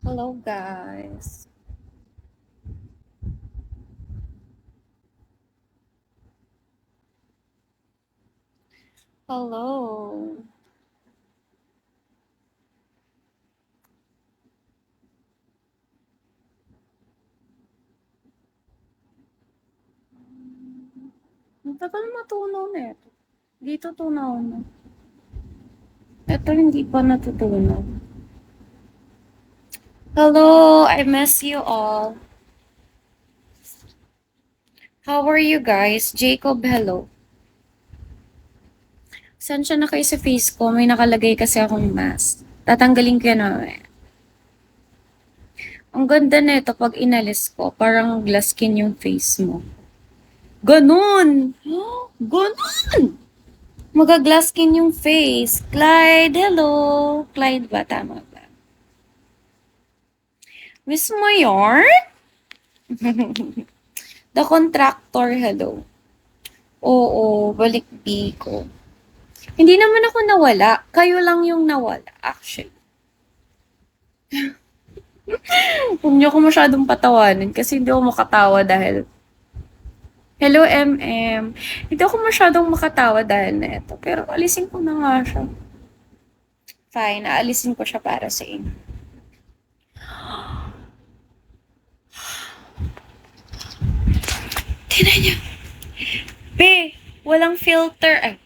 Hello, guys. Hello. Ang tagal matunaw na ito. Dito tunaw na. Ito hindi pa natutunaw. Hello, I miss you all. How are you guys? Jacob, hello. Saan siya na kayo sa face ko? May nakalagay kasi akong mask. Tatanggalin ko yan mamaya. Ang ganda na ito pag inalis ko. Parang glass skin yung face mo. Ganun! Ganun! Maga-glass skin yung face. Clyde, hello! Clyde ba? Tama ba? Miss mo yarn? The Contractor, hello. Oo, balik Biko. Hindi naman ako nawala. Kayo lang yung nawala, actually. Huwag niyo ako masyadong patawanin kasi hindi ako makatawa dahil... Hello, MM. Hindi ako masyadong makatawa dahil na ito. Pero alisin ko na nga siya. Fine, aalisin ko siya para sa inyo. Tingnan niyo. Be, walang filter. Ay,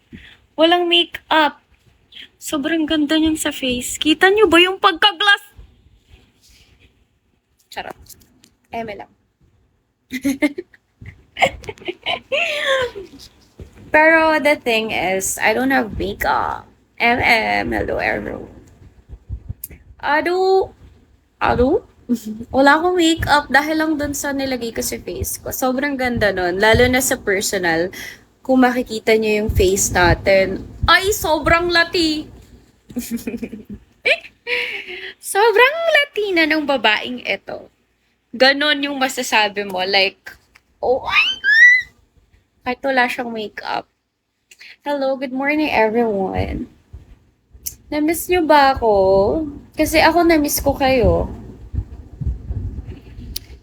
walang makeup. Sobrang ganda niyan sa face. Kita niyo ba yung pagka-glass? Charot. Eme lang. Pero the thing is, I don't have makeup. Hello everyone. Ado? Wala akong makeup dahil lang dun sa nilagay ko sa face ko. Sobrang ganda nun. Lalo na sa personal. Kung makikita niyo yung face natin. Ay, sobrang lati! Sobrang Latina ng babaeng ito. Ganon yung masasabi mo. Like, oh my God! Kahit wala siyang makeup. Hello, good morning everyone. Na-miss niyo ba ako? Kasi ako na-miss ko kayo.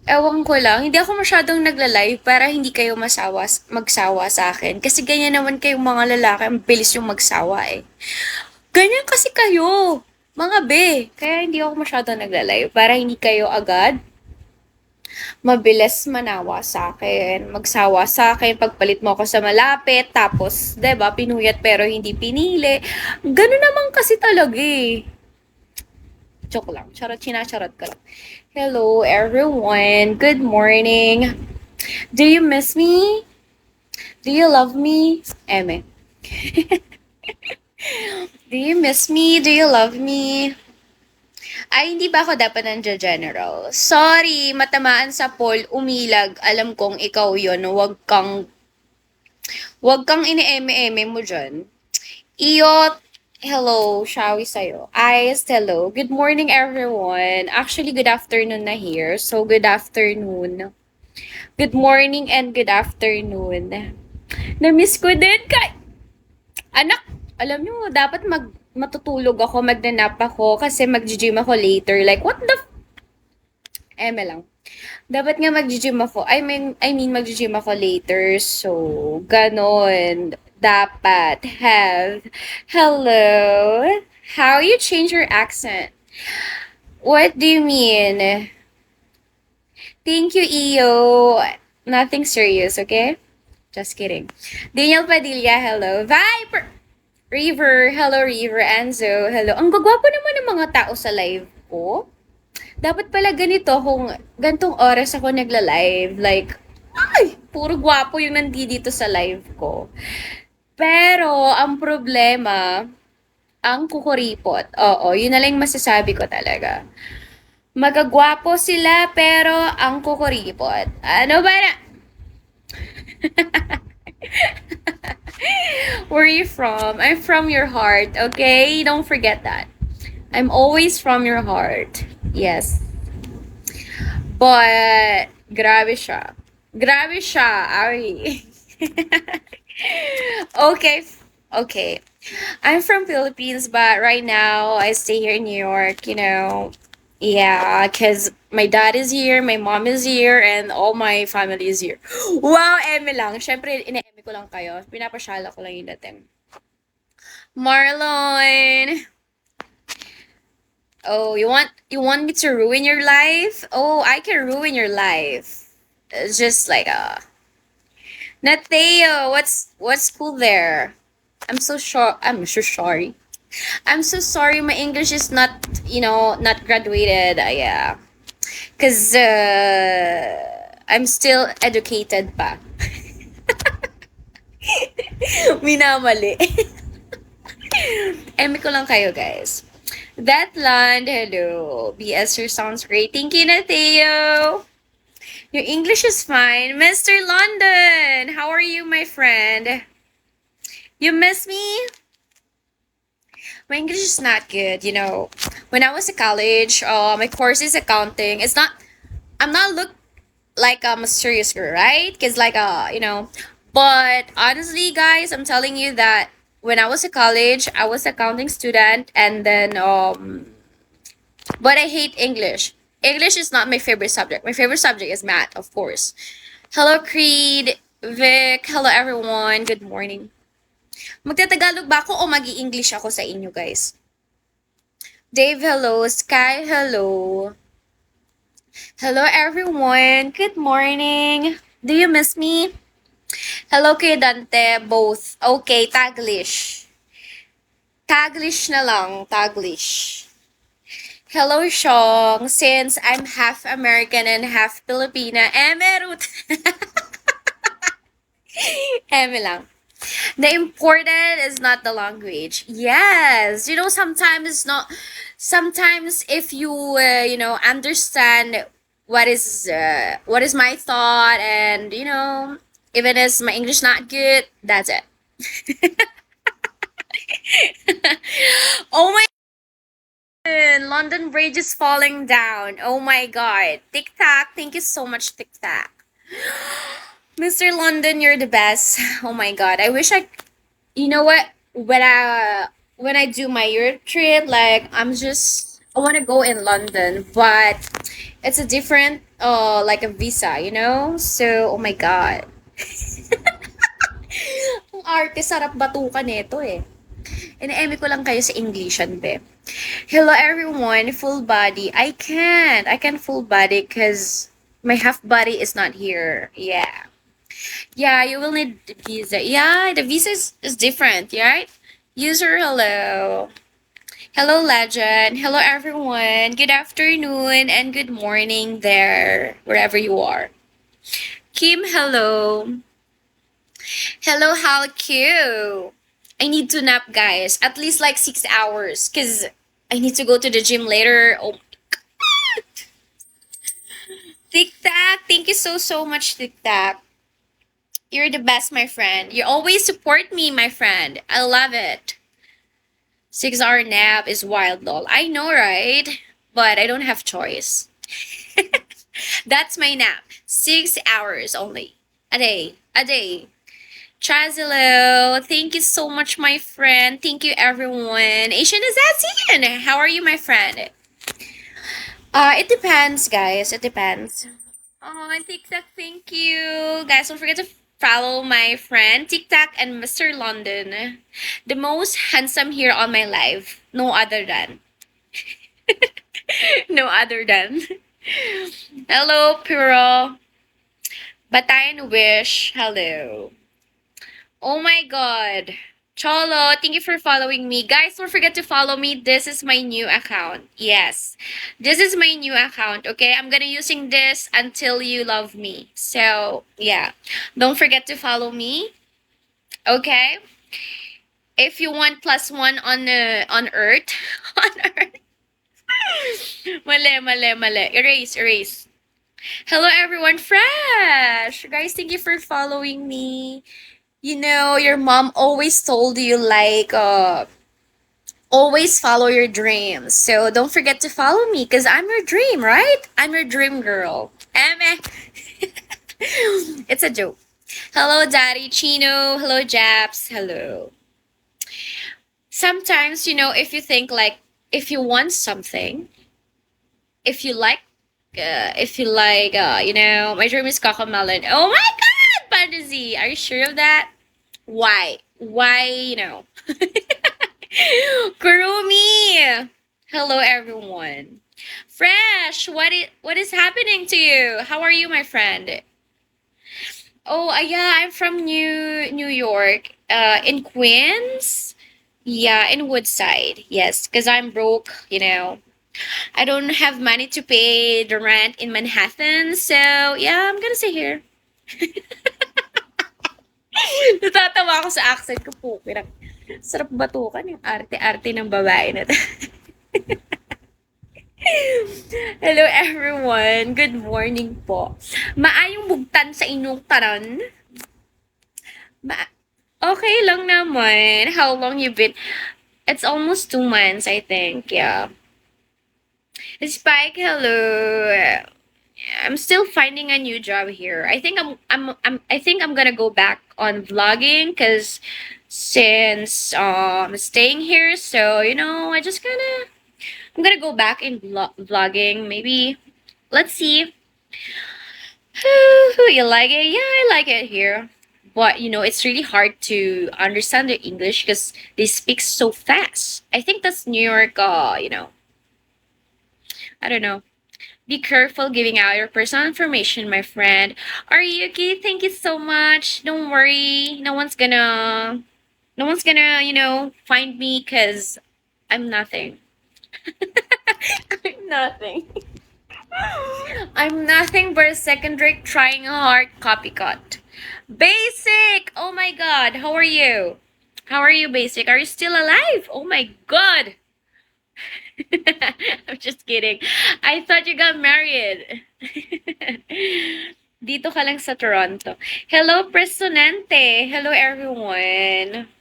Ewan ko lang, hindi ako masyadong nagla-live para hindi kayo magsawa sa akin. Kasi ganyan naman kayong mga lalaki, ang bilis yung magsawa eh. Ganyan kasi kayo, mga be. Kaya hindi ako masyadong nagla-live para hindi kayo agad mabilis manawa sa akin, magsawa sa akin, pagpalit mo ako sa malapit, tapos, 'di ba, pinuyat pero hindi pinili. Ganun naman kasi talaga eh. Joke lang. Charot ka lang. Hello, everyone. Good morning. Do you miss me? Do you love me? Eme. Do you miss me? Do you love me? Ay, hindi ba ako dapat nandiyo general? Sorry, matamaan sa poll, umilag. Alam kong ikaw yon. Wag kang ini-eme-eme mo dyan. Iyot, hello, shawi sa'yo. Ice, hello. Good morning, everyone. Actually, good afternoon na here. So, good afternoon. Good morning and good afternoon. Na-miss ko din kay... Anak, alam nyo, dapat matutulog ako, magnanap ako, kasi mag-gym ako later. Like, what the... Eme lang. Dapat nga mag-gym ako. I mean mag-gym ako later. So, ganon. Dapat have. Hello? How you change your accent? What do you mean? Thank you, Iyo. Nothing serious, okay? Just kidding. Daniel Padilla, hello. Viper! River, hello River. Anzo, hello. Ang gagwapo naman ng mga tao sa live ko. Dapat pala ganito kung gantong oras ako nagla-live. Like, ay, puro gwapo yung nandito sa live ko. Pero, ang problema, ang kukuripot. Oo, yun na lang masasabi ko talaga. Magagwapo sila, pero ang kukuripot. Ano ba na? Where are you from? I'm from your heart, okay? Don't forget that. I'm always from your heart. Yes. But, grabe siya. Grabe siya, Ari. Okay. Okay. I'm from Philippines, but right now I stay here in New York, you know. Yeah, because my dad is here, my mom is here, and all my family is here. Wow, eme lang. Siyempre, ine-eme ko lang kayo. Pinapasyala ko lang yung dating. Marlon! Oh, you want me to ruin your life? Oh, I can ruin your life. It's just like Nateo, what's school there? I'm so sorry. I'm so sorry my English is not, not graduated. Yeah. Cuz I'm still educated pa. Minamali. Emi ko lang kayo, guys. That land, hello. BS, your sounds great. Thank you, Nateo. Your English is fine. Mr. London, how are you, my friend? You miss me? My English is not good, you know. When I was in college, my course is accounting. I'm not look like a serious girl, right? Because but honestly, guys, I'm telling you that when I was in college, I was accounting student, and then but I hate English. English is not my favorite subject. My favorite subject is math, of course. Hello, Creed, Vic. Hello, everyone. Good morning. Magtatagalog ba ako o mag-i-English ako sa inyo, guys? Dave, hello. Sky, hello. Hello, everyone. Good morning. Do you miss me? Hello kay Dante, both. Okay, Taglish. Taglish na lang, Taglish. Hello, Shong. Since I'm half American and half Filipina, emerut. Eme lang. The important is not the language. Yes, sometimes it's not. Sometimes if you understand what is my thought, and even as my English not good, that's it. Oh my God, London Bridge is falling down. Oh my God, Tic Tac, thank you so much, Tic Tac. Mr. London, you're the best. Oh my God, I wish you know what, when I do my Europe trip, like I want to go in London, but it's a different like a visa, so oh my God. Ang arte, sarap batukan nito eh. Ine-eme ko lang kayo sa Englishan, be. Hello everyone, full body. I can full body because my half body is not here. Yeah. Yeah, you will need the visa. Yeah, the visa is different, right? User, hello. Hello, legend. Hello, everyone. Good afternoon and good morning there, wherever you are. Kim, hello. Hello, how cute. I need to nap, guys. At least like 6 hours, because I need to go to the gym later. Oh, Tic Tac. Thank you so, so much, Tic Tac. You're the best, my friend. You always support me, my friend. I love it. 6 hour nap is wild, lol. I know, right? But I don't have choice. That's my nap. 6 hours only. A day. A day. Chazilo, thank you so much, my friend. Thank you, everyone. Asian Assassin, how are you, my friend? It depends, guys. It depends. Oh, and TikTok, thank you. Guys, don't forget to follow my friend TikTok and Mr. London. The most handsome here on my life. No other than. No other than. Hello, Puro. Batayan Wish. Hello. Oh my God. Cholo, thank you for following me. Guys, don't forget to follow me. This is my new account. Yes. This is my new account, okay? I'm gonna using this until you love me. So, yeah. Don't forget to follow me. Okay? If you want +1 on Earth. On Earth. Mali, mali, mali. Erase, erase. Hello everyone, Fresh! Guys, thank you for following me. Your mom always told you like always follow your dreams. So don't forget to follow me because I'm your dream, right? I'm your dream girl. Eme. It's a joke. Hello, Daddy Chino. Hello, Japs. Hello. Sometimes, if you think like, if you want something, if you like, my dream is Cocomelon. Oh my God, Fantasy. Are you sure of that? Why? Why? Kurumi! Hello, everyone. Fresh, what is happening to you? How are you, my friend? Oh, yeah, I'm from New York. In Queens. Yeah, in Woodside. Yes, because I'm broke. I don't have money to pay the rent in Manhattan, so yeah, I'm gonna stay here. Natatawa ako sa accent ko po. Sarap batukan yung arte-arte ng babae na to. Hello everyone. Good morning po. Maayong bugtan sa inyong tanan. Ma okay lang naman. How long you been? It's almost 2 months, I think. Yeah. Spike, hello. I'm still finding a new job here. I think I'm gonna go back on vlogging because since staying here, so I'm gonna go back in vlogging. Maybe let's see. You like it? Yeah, I like it here. But it's really hard to understand their English because they speak so fast. I think that's New York. I don't know. Be careful giving out your personal information, my friend. Ariyuki, thank you so much. Don't worry. No one's gonna find me because I'm nothing. I'm nothing. I'm nothing but a second rate trying hard copycat. Basic! Oh my god, how are you? How are you, Basic? Are you still alive? Oh my god! I'm just kidding. I thought you got married. Dito ka lang sa Toronto. Hello, Prestonante. Hello, everyone.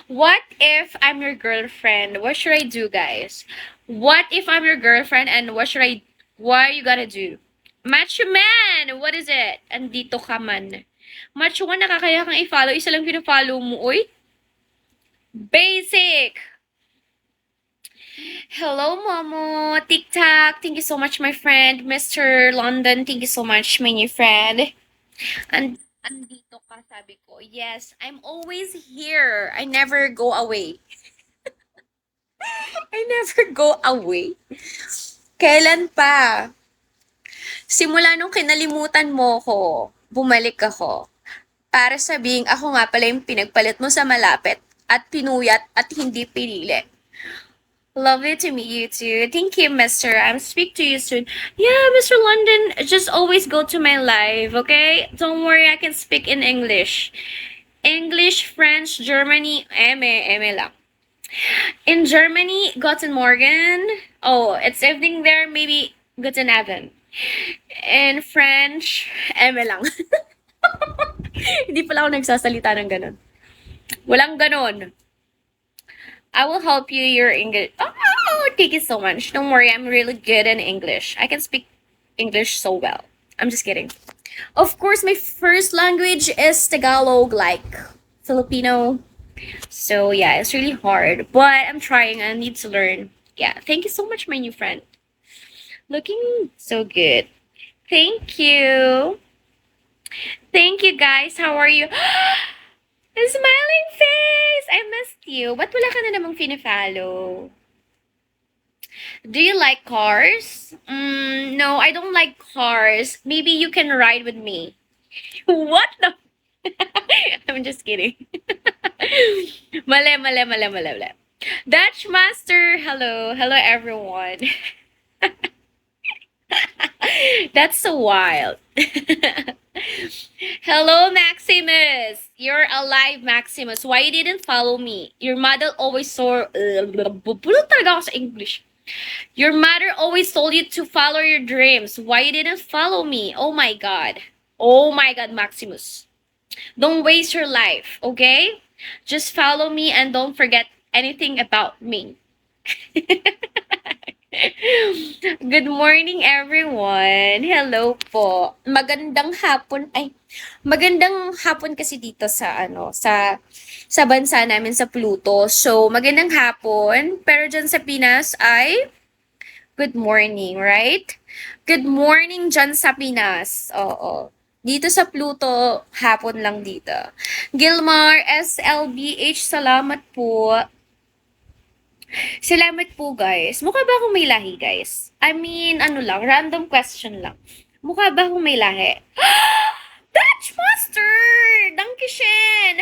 What if I'm your girlfriend? What should I do, guys? What if I'm your girlfriend and what you gotta do? Macho man! What is it? Andito ka man. Macho ka, nakakaya kang i-follow. Isa lang pina-follow mo, oy. Basic! Hello, Momo. TikTok. Thank you so much, my friend. Mr. London, thank you so much, my new friend. Andito ka, sabi ko. Yes, I'm always here. I never go away. I never go away. Kailan pa? Simula nung kinalimutan mo ko, bumalik ako. Para sabing ako nga pala yung pinagpalit mo sa malapit at pinuyat at hindi pinili. Lovely to meet you too. Thank you, Mister. I'm speak to you soon. Yeah, Mr. London, just always go to my live, okay? Don't worry, I can speak in English. English, French, Germany, eme lang. In Germany, Guten Morgen. Oh, it's evening there, maybe Guten Abend. In French, eme lang. Hindi pala ako nagsasalita ng ganun. Walang ganon. I will help you your English. Oh, thank you so much. Don't worry, I'm really good in English. I can speak English so well. I'm just kidding. Of course, my first language is Tagalog, like Filipino. So yeah, it's really hard, but I'm trying. I need to learn. Yeah, thank you so much, my new friend. Looking so good. Thank you. Thank you, guys. How are you? A smiling face! I missed you. Ba't wala ka na namang fina-follow? Do you like cars? No, I don't like cars. Maybe you can ride with me. What the? I'm just kidding. Mali. Dutch Master, hello. Hello, everyone. That's so wild. Hello, Maximus. You're alive, Maximus. Why you didn't follow me? Your mother always saw... Bulol talaga ako sa English. Your mother always told you to follow your dreams. Why you didn't follow me? Oh my God. Oh my God, Maximus. Don't waste your life, okay? Just follow me and don't forget anything about me. Good morning, everyone. Hello po. Magandang hapon kasi dito sa sa bansa namin sa Pluto. So, magandang hapon. Pero dyan sa Pinas ay good morning, right? Good morning dyan sa Pinas. Oo. Dito sa Pluto, hapon lang dito. Gilmar, SLBH, salamat po. Salamat po, guys. Mukha ba akong may lahi, guys? I mean, ano lang, random question lang. Mukha ba akong may lahi? Dutch Master! Dankeschön!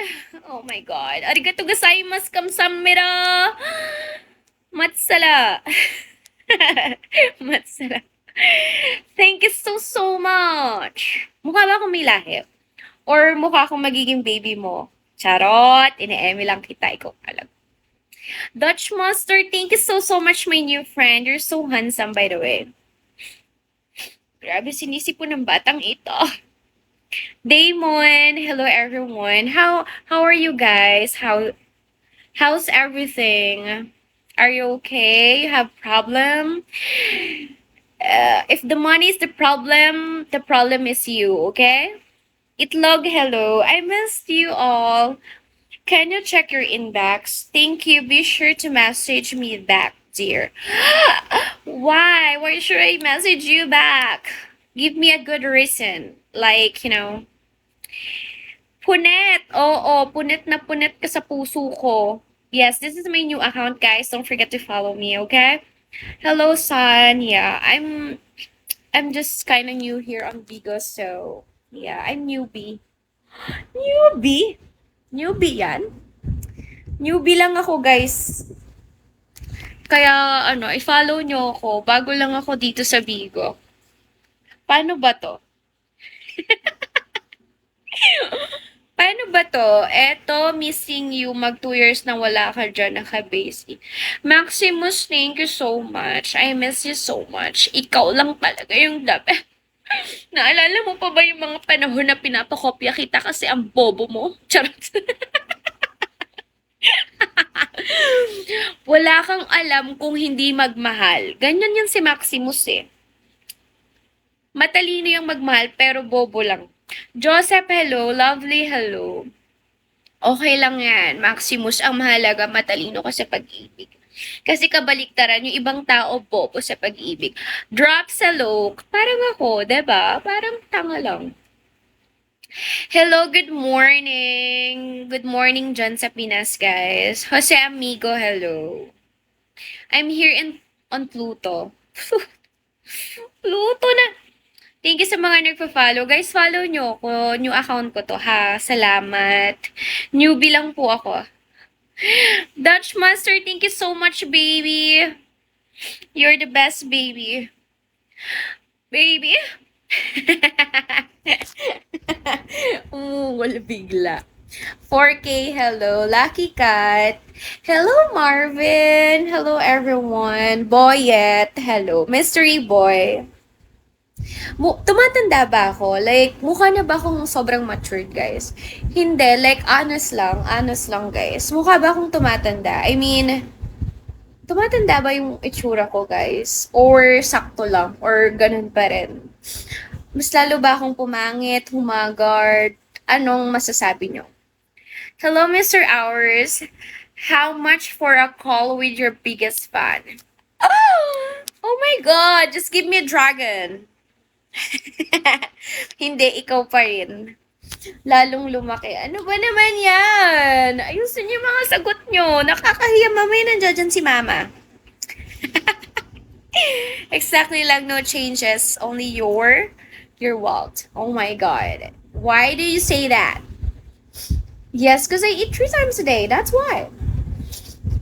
Oh my God. Arigato gozaimasu kamsahamnida! Matsala! Matsala. Thank you so much! Mukha ba akong may lahi? Or mukha akong magiging baby mo? Charot! Ine-eme lang kita, ikaw alam. Dutch Master, thank you so much, my new friend. You're so handsome, by the way. Grabe, sinisip po ng batang ito. Damon, hello everyone. How are you guys? How's everything? Are you okay? You have problem? If the money is the problem is you, okay? Itlog, hello. I missed you all. Can you check your inbox? Thank you. Be sure to message me back, dear. Why? Why should I message you back? Give me a good reason. Like, punet. Oo, punet ka sa puso ko. Yes, this is my new account, guys. Don't forget to follow me, okay? Hello, son. Yeah, I'm just kind of new here on Vigo, so yeah, I'm newbie. Newbie? Newbie yan? Newbie lang ako, guys. Kaya, i-follow nyo ako. Bago lang ako dito sa Vigo. Paano ba to? Paano ba to? Eto, missing you. Mag 2 years na wala ka dyan, naka-base. Maximus, thank you so much. I miss you so much. Ikaw lang talaga yung dapat. Naalala mo pa ba yung mga panahon na pinapakopya kita kasi ang bobo mo? Charot. Wala kang alam kung hindi magmahal. Ganyan yan si Maximus eh. Matalino yung magmahal pero bobo lang. Joseph, hello. Lovely, hello. Okay lang yan. Maximus, ang mahalaga, matalino ka sa pag-ibig. Kasi kabaliktaran, yung ibang tao, bobo sa pag-ibig. Drop sa low, parang ako, 'di ba? Parang tanga lang. Hello, good morning. Good morning dyan sa Pinas, guys. Jose Amigo, hello. I'm here on Pluto. Pluto na. Thank you sa mga nagpa-follow. Guys, follow nyo ako. New account ko to, ha. Salamat. Newbie lang po ako. Dutch Master, thank you so much, baby. You're the best, baby. Baby? Wala bigla. 4K, hello. Lucky Cat. Hello, Marvin. Hello, everyone. Boyet, hello. Mystery Boy. Tumatanda ba ako? Like, mukha na ba akong sobrang matured, guys? Hindi. Like, honest lang, guys. Mukha ba akong tumatanda? I mean, tumatanda ba yung itsura ko, guys? Or sakto lang? Or ganun pa rin? Mas lalo ba akong pumangit, humagard? Anong masasabi nyo? Hello, Mr. Hours. How much for a call with your biggest fan? Oh my God! Just give me a dragon. Hindi, ikaw pa rin. Lalong lumaki. Ano ba naman yan? Ayusin niyo mga sagot nyo. Nakakahiya, mamaya nandiyan dyan si mama. Exactly lang, no changes. Only your Walt. Oh my God. Why do you say that? Yes, because I eat 3 times a day. That's why.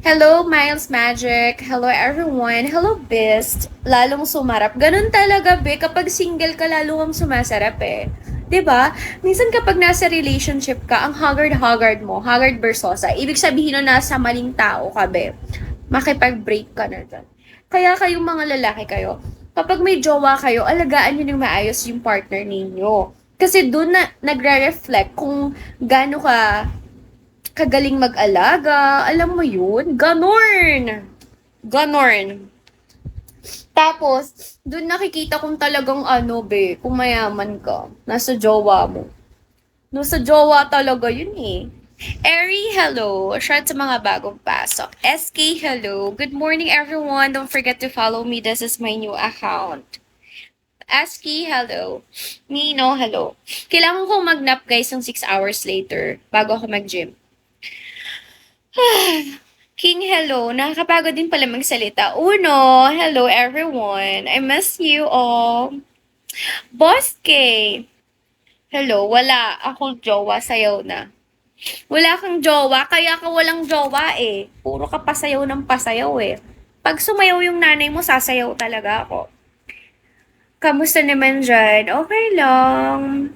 Hello, Miles Magic. Hello, everyone. Hello, Beast. Lalong sumarap. Ganun talaga, be. Kapag single ka, lalo kang sumasarap eh. 'Di ba? Minsan kapag nasa relationship ka, ang haggard mo, haggard bersosa, ibig sabihin nun nasa maling tao ka, be. Makipag-break ka na dyan. Kaya kayong mga lalaki kayo, kapag may jowa kayo, alagaan nyo ng maayos yung partner ninyo. Kasi doon na nagre-reflect kung gaano ka kagaling mag-alaga. Alam mo yun? Ganorn! Ganorn. Tapos, doon nakikita kung talagang ano, be, kung mayaman ka. Nasa jowa mo. Nasa jowa talaga yun eh. Eri, hello. Shout sa mga bagong pasok. SK, hello. Good morning, everyone. Don't forget to follow me. This is my new account. SK, hello. Nino, hello. Kailangan ko mag-nap, guys, ng 6 hours later bago ako mag-gym. King, hello. Nakakapagod din pala magsalita. Uno, hello everyone. I miss you all. Boss K, hello. Wala akong jowa, sayaw na. Wala kang jowa, kaya ka walang jowa eh. Puro ka pasayaw ng pasayaw eh. Pag sumayaw yung nanay mo, sasayaw talaga ako. Kamusta naman dyan? Okay lang.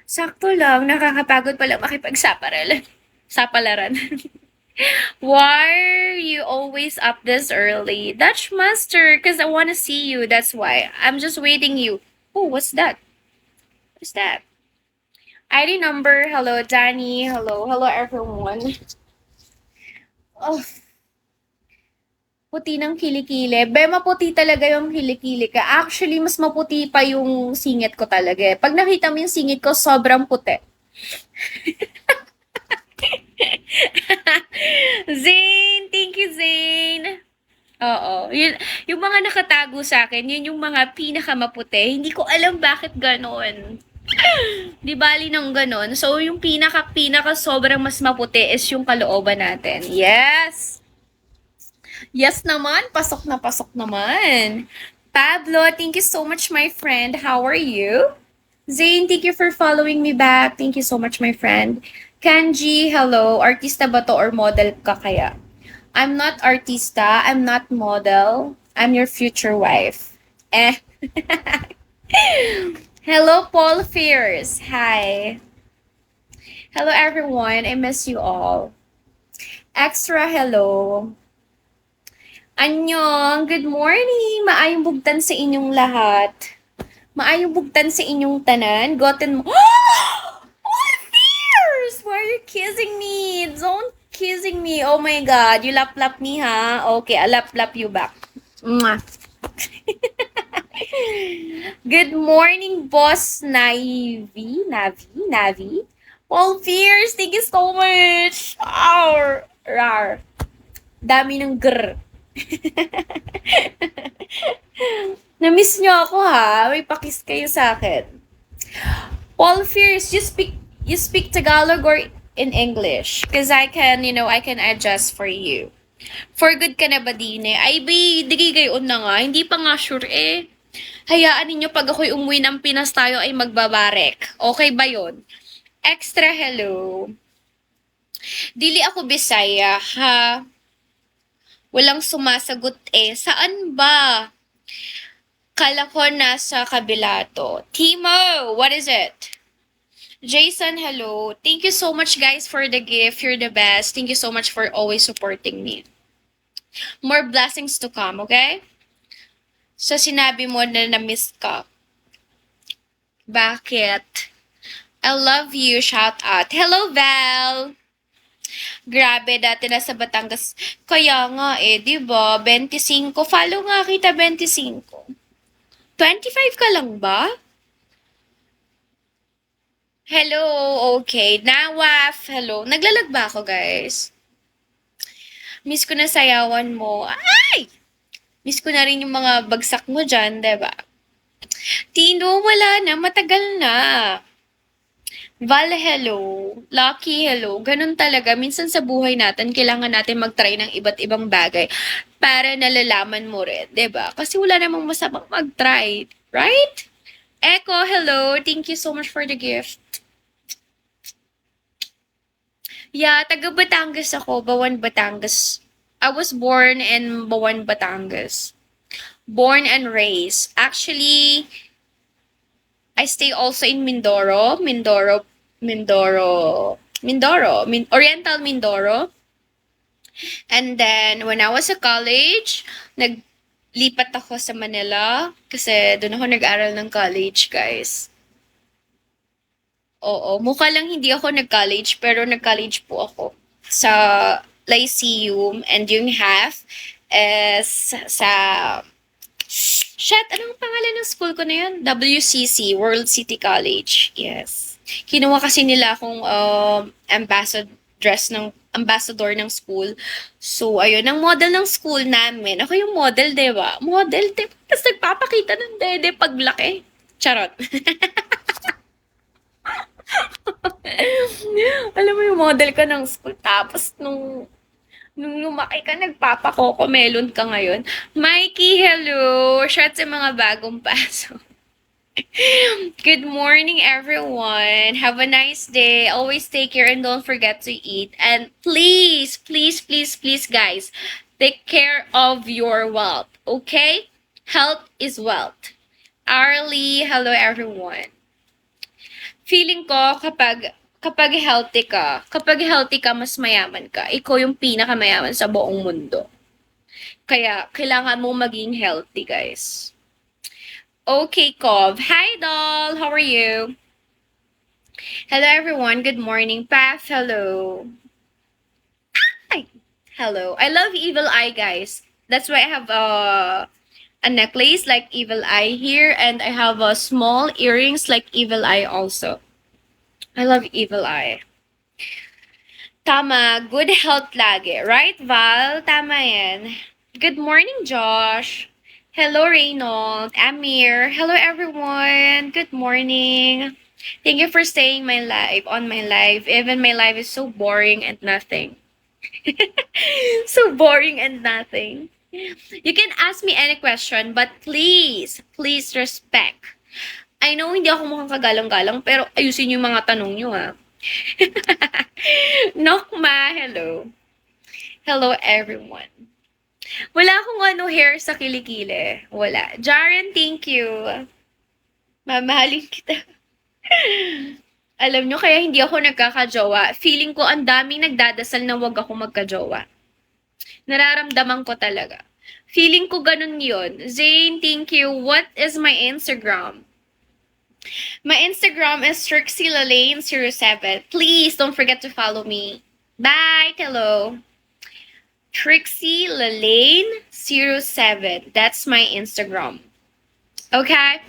Sakto lang, nakakapagod pala makipagsapalaran. Sapalaran. Why are you always up this early? Dutch Master, because I want to see you. That's why. I'm just waiting you. Oh, what's that? What's that? ID number. Hello, Danny. Hello. Hello, everyone. Oh, puti ng kilikili. Be, maputi talaga yung kilikili ka. Actually, mas maputi pa yung singit ko talaga eh. Pag nakita mo yung singit ko, sobrang puti. Zane! Thank you, Zane! Oo. Yung mga nakatago sa akin, yun yung mga pinakamaputi. Hindi ko alam bakit ganon. Di bali ng ganon. So, yung pinaka sobrang mas maputi is yung kalooban natin. Yes! Yes naman. Pasok naman. Pablo, thank you so much, my friend. How are you? Zane, thank you for following me back. Thank you so much, my friend. Kanji, hello. Artista ba to or model ka kaya? I'm not artista. I'm not model. I'm your future wife. Eh. Hello, Paul Fierce. Hi. Hello, everyone. I miss you all. Extra hello. Anyong, good morning. Maayong bugtan sa inyong lahat. Maayong bugtan sa inyong tanan. Gotten mo. Paul Fierce! Why are you kissing me? Don't kissing me. Oh my God. You lap-lap me, ha? Okay, I'll lap-lap you back. Mwah. Good morning, boss Navi. Paul Fierce, thank you so much. Rar, rar. Dami ng grr. Na-miss niyo ako ha. May pakis kayo sa akin. Paul Fierce, you speak Tagalog or in English? Because I can adjust for you. For good ka na ba din eh? Ay, bay, digay gayon na nga. Hindi pa nga sure eh. Hayaan ninyo pag ako'y umuwi ng Pinas tayo ay magbabarek. Okay ba yon? Extra hello. Dili ako Bisaya, ha? Walang sumasagot eh. Saan ba? Kala ko nasa kabila to. Timo, what is it? Jason, hello. Thank you so much, guys, for the gift. You're the best. Thank you so much for always supporting me. More blessings to come, okay? So, sinabi mo na na-miss ka. Bakit? I love you. Shout out. Hello, Val! Grabe, dati nasa Batangas. Kaya nga eh, di ba? 25. Follow nga kita, 25. 25 ka lang ba? Hello, okay. Nawaf, hello. Naglalag ba ako, guys? Miss ko na sayawan mo. Ay! Miss ko na rin yung mga bagsak mo dyan, diba? Tino, wala na. Matagal na. Val, hello. Lucky, hello. Ganun talaga. Minsan sa buhay natin, kailangan natin mag-try ng iba't ibang bagay para nalalaman mo rin, 'di ba? Kasi wala namang masamang mag-try, right? Echo, hello. Thank you so much for the gift. Yeah, taga Batangas ako. Bawan, Batangas. I was born in Bawan, Batangas. Born and raised. Actually, I stay also in Mindoro, Oriental Mindoro. And then, when I was a college, naglipat ako sa Manila kasi doon ako nag-aral ng college, guys. Oo, mukha lang hindi ako nag-college, pero nag-college po ako sa Lyceum and yung half is sa Shit, anong pangalan ng school ko na yun? WCC, World City College. Yes. Kinuha kasi nila akong ambassador ng school. So, ayun, ang model ng school namin. Ako yung model, di ba? Model, di ba? Tapos nagpapakita ng dede paglaki. Charot. Alam mo yung model ka ng school. Tapos, nung lumaki ka, nagpapakokomelon ka ngayon. Mikey, hello! Shout sa mga bagong pasok. Good morning, everyone. Have a nice day. Always take care and don't forget to eat. And please, please, please, please, guys, take care of your wealth. Okay? Health is wealth. Arlie, hello, everyone. Feeling ko kapag healthy ka, mas mayaman ka. Ikaw yung pinakamayaman sa buong mundo. Kaya kailangan mo maging healthy, guys. Okay, Kov. Hi, doll. How are you? Hello, everyone. Good morning. Path, hello. Hi. Hello. I love Evil Eye, guys. That's why I have a necklace like Evil Eye here, and I have small earrings like Evil Eye also. I love Evil Eye. Tama, good health lagi. Right, Val? Tama yan. Good morning, Josh. Hello, Reynold. Amir. Hello, everyone. Good morning. Thank you for staying on my live. Even my life is so boring and nothing. So boring and nothing. You can ask me any question, but please, please respect. I know hindi ako mukhang kagalang-galang, pero ayusin yung mga tanong nyo, ha. Nokma, hello. Hello, everyone. Wala akong hair sa kilikili. Wala. Jaren, thank you. Mamahalin kita. Alam nyo, kaya hindi ako nagkakajowa. Feeling ko ang daming nagdadasal na wag ako magkajowa. Nararamdaman ko talaga. Feeling ko ganun yun. Zane, thank you. What is my Instagram? My Instagram is TrixieLalane07. Please don't forget to follow me. Bye. Hello. TrixieLalane07. That's my Instagram. Okay?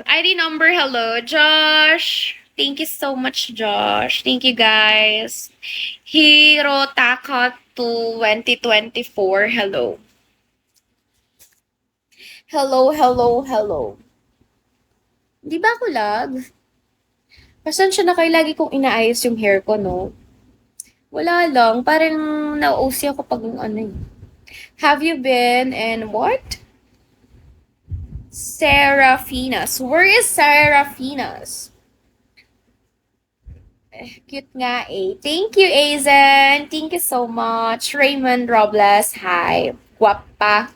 ID number, hello, Josh. Thank you so much, Josh. Thank you, guys. Hirotaka 2024, hello. Hello, hello, hello. Di ba ako lag? Pasensya na kayo, lagi kong inaayos yung hair ko, no? Wala lang, parang na-OC ako pag Have you been and what? Serafinas. Where is Serafinas? Cute nga eh. Thank you, Azen. Thank you so much. Raymond Robles, hi. Gwapa.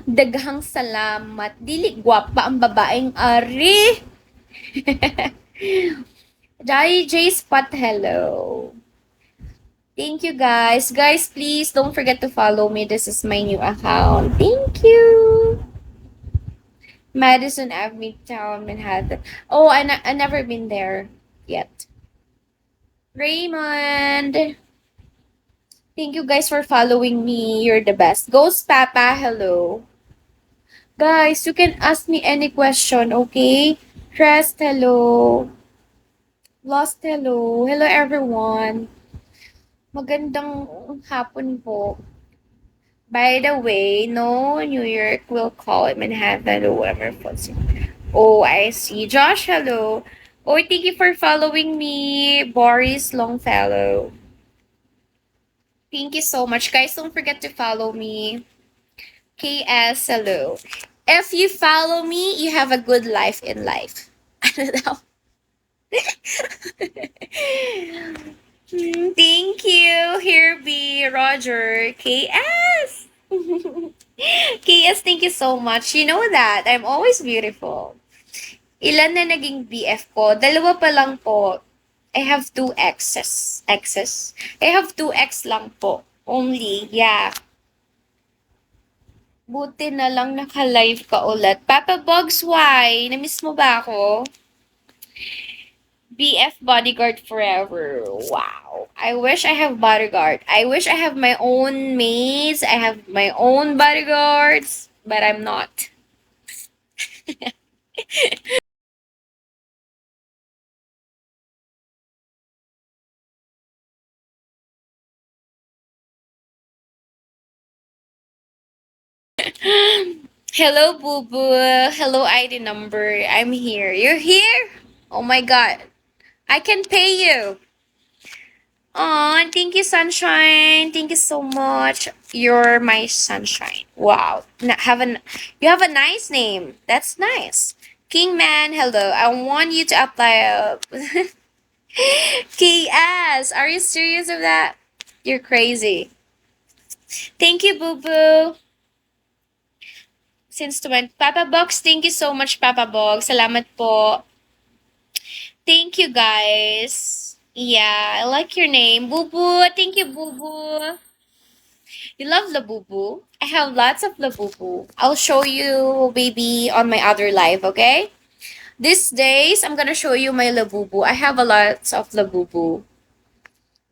Daghang salamat. Dili gwapa ang babaeng ari. J Spot, hello. Thank you, guys. Guys, please don't forget to follow me. This is my new account. Thank you. Madison Avenue, Town, Manhattan. Oh, I never been there yet. Raymond. Thank you guys for following me. You're the best. Ghost Papa, hello. Guys, you can ask me any question, okay? Trust, hello. Lost, hello. Hello, everyone. Magandang hapon po. By the way, no, New York will call Manhattan or whatever. Oh, I see. Josh, hello. Oh, thank you for following me. Boris Longfellow. Thank you so much. Guys, don't forget to follow me. KS, hello. If you follow me, you have a good life in life. Thank you. Here be Roger. KS. KS, thank you so much. You know that. I'm always beautiful. Ilan na naging BF ko? Dalawa pa lang po. I have 2 exes. Exes? I have 2 ex lang po. Only, yeah. Buti na lang naka-live ka ulit. Papa Bugs, why? Namiss mo ba ako? BF bodyguard forever. Wow. I wish I have bodyguard. I wish I have my own maids. I have my own bodyguards, but I'm not. Hello, Boo Boo. Hello, ID number. I'm here. You're here? Oh my god. I can pay you. Aw, thank you, Sunshine. Thank you so much. You're my sunshine. Wow. You have a nice name. That's nice. Kingman, hello. I want you to apply. KS, are you serious of that? You're crazy. Thank you, Boo Boo. Since 20. Papa Box, thank you so much, Papa Box. Salamat po. Thank you, guys. Yeah, I like your name. Boo Boo. Thank you, Boo Boo. You love Labubu? I have lots of Labubu. I'll show you, baby, on my other live, okay? These days, I'm gonna show you my Labubu. I have a lot of Labubu.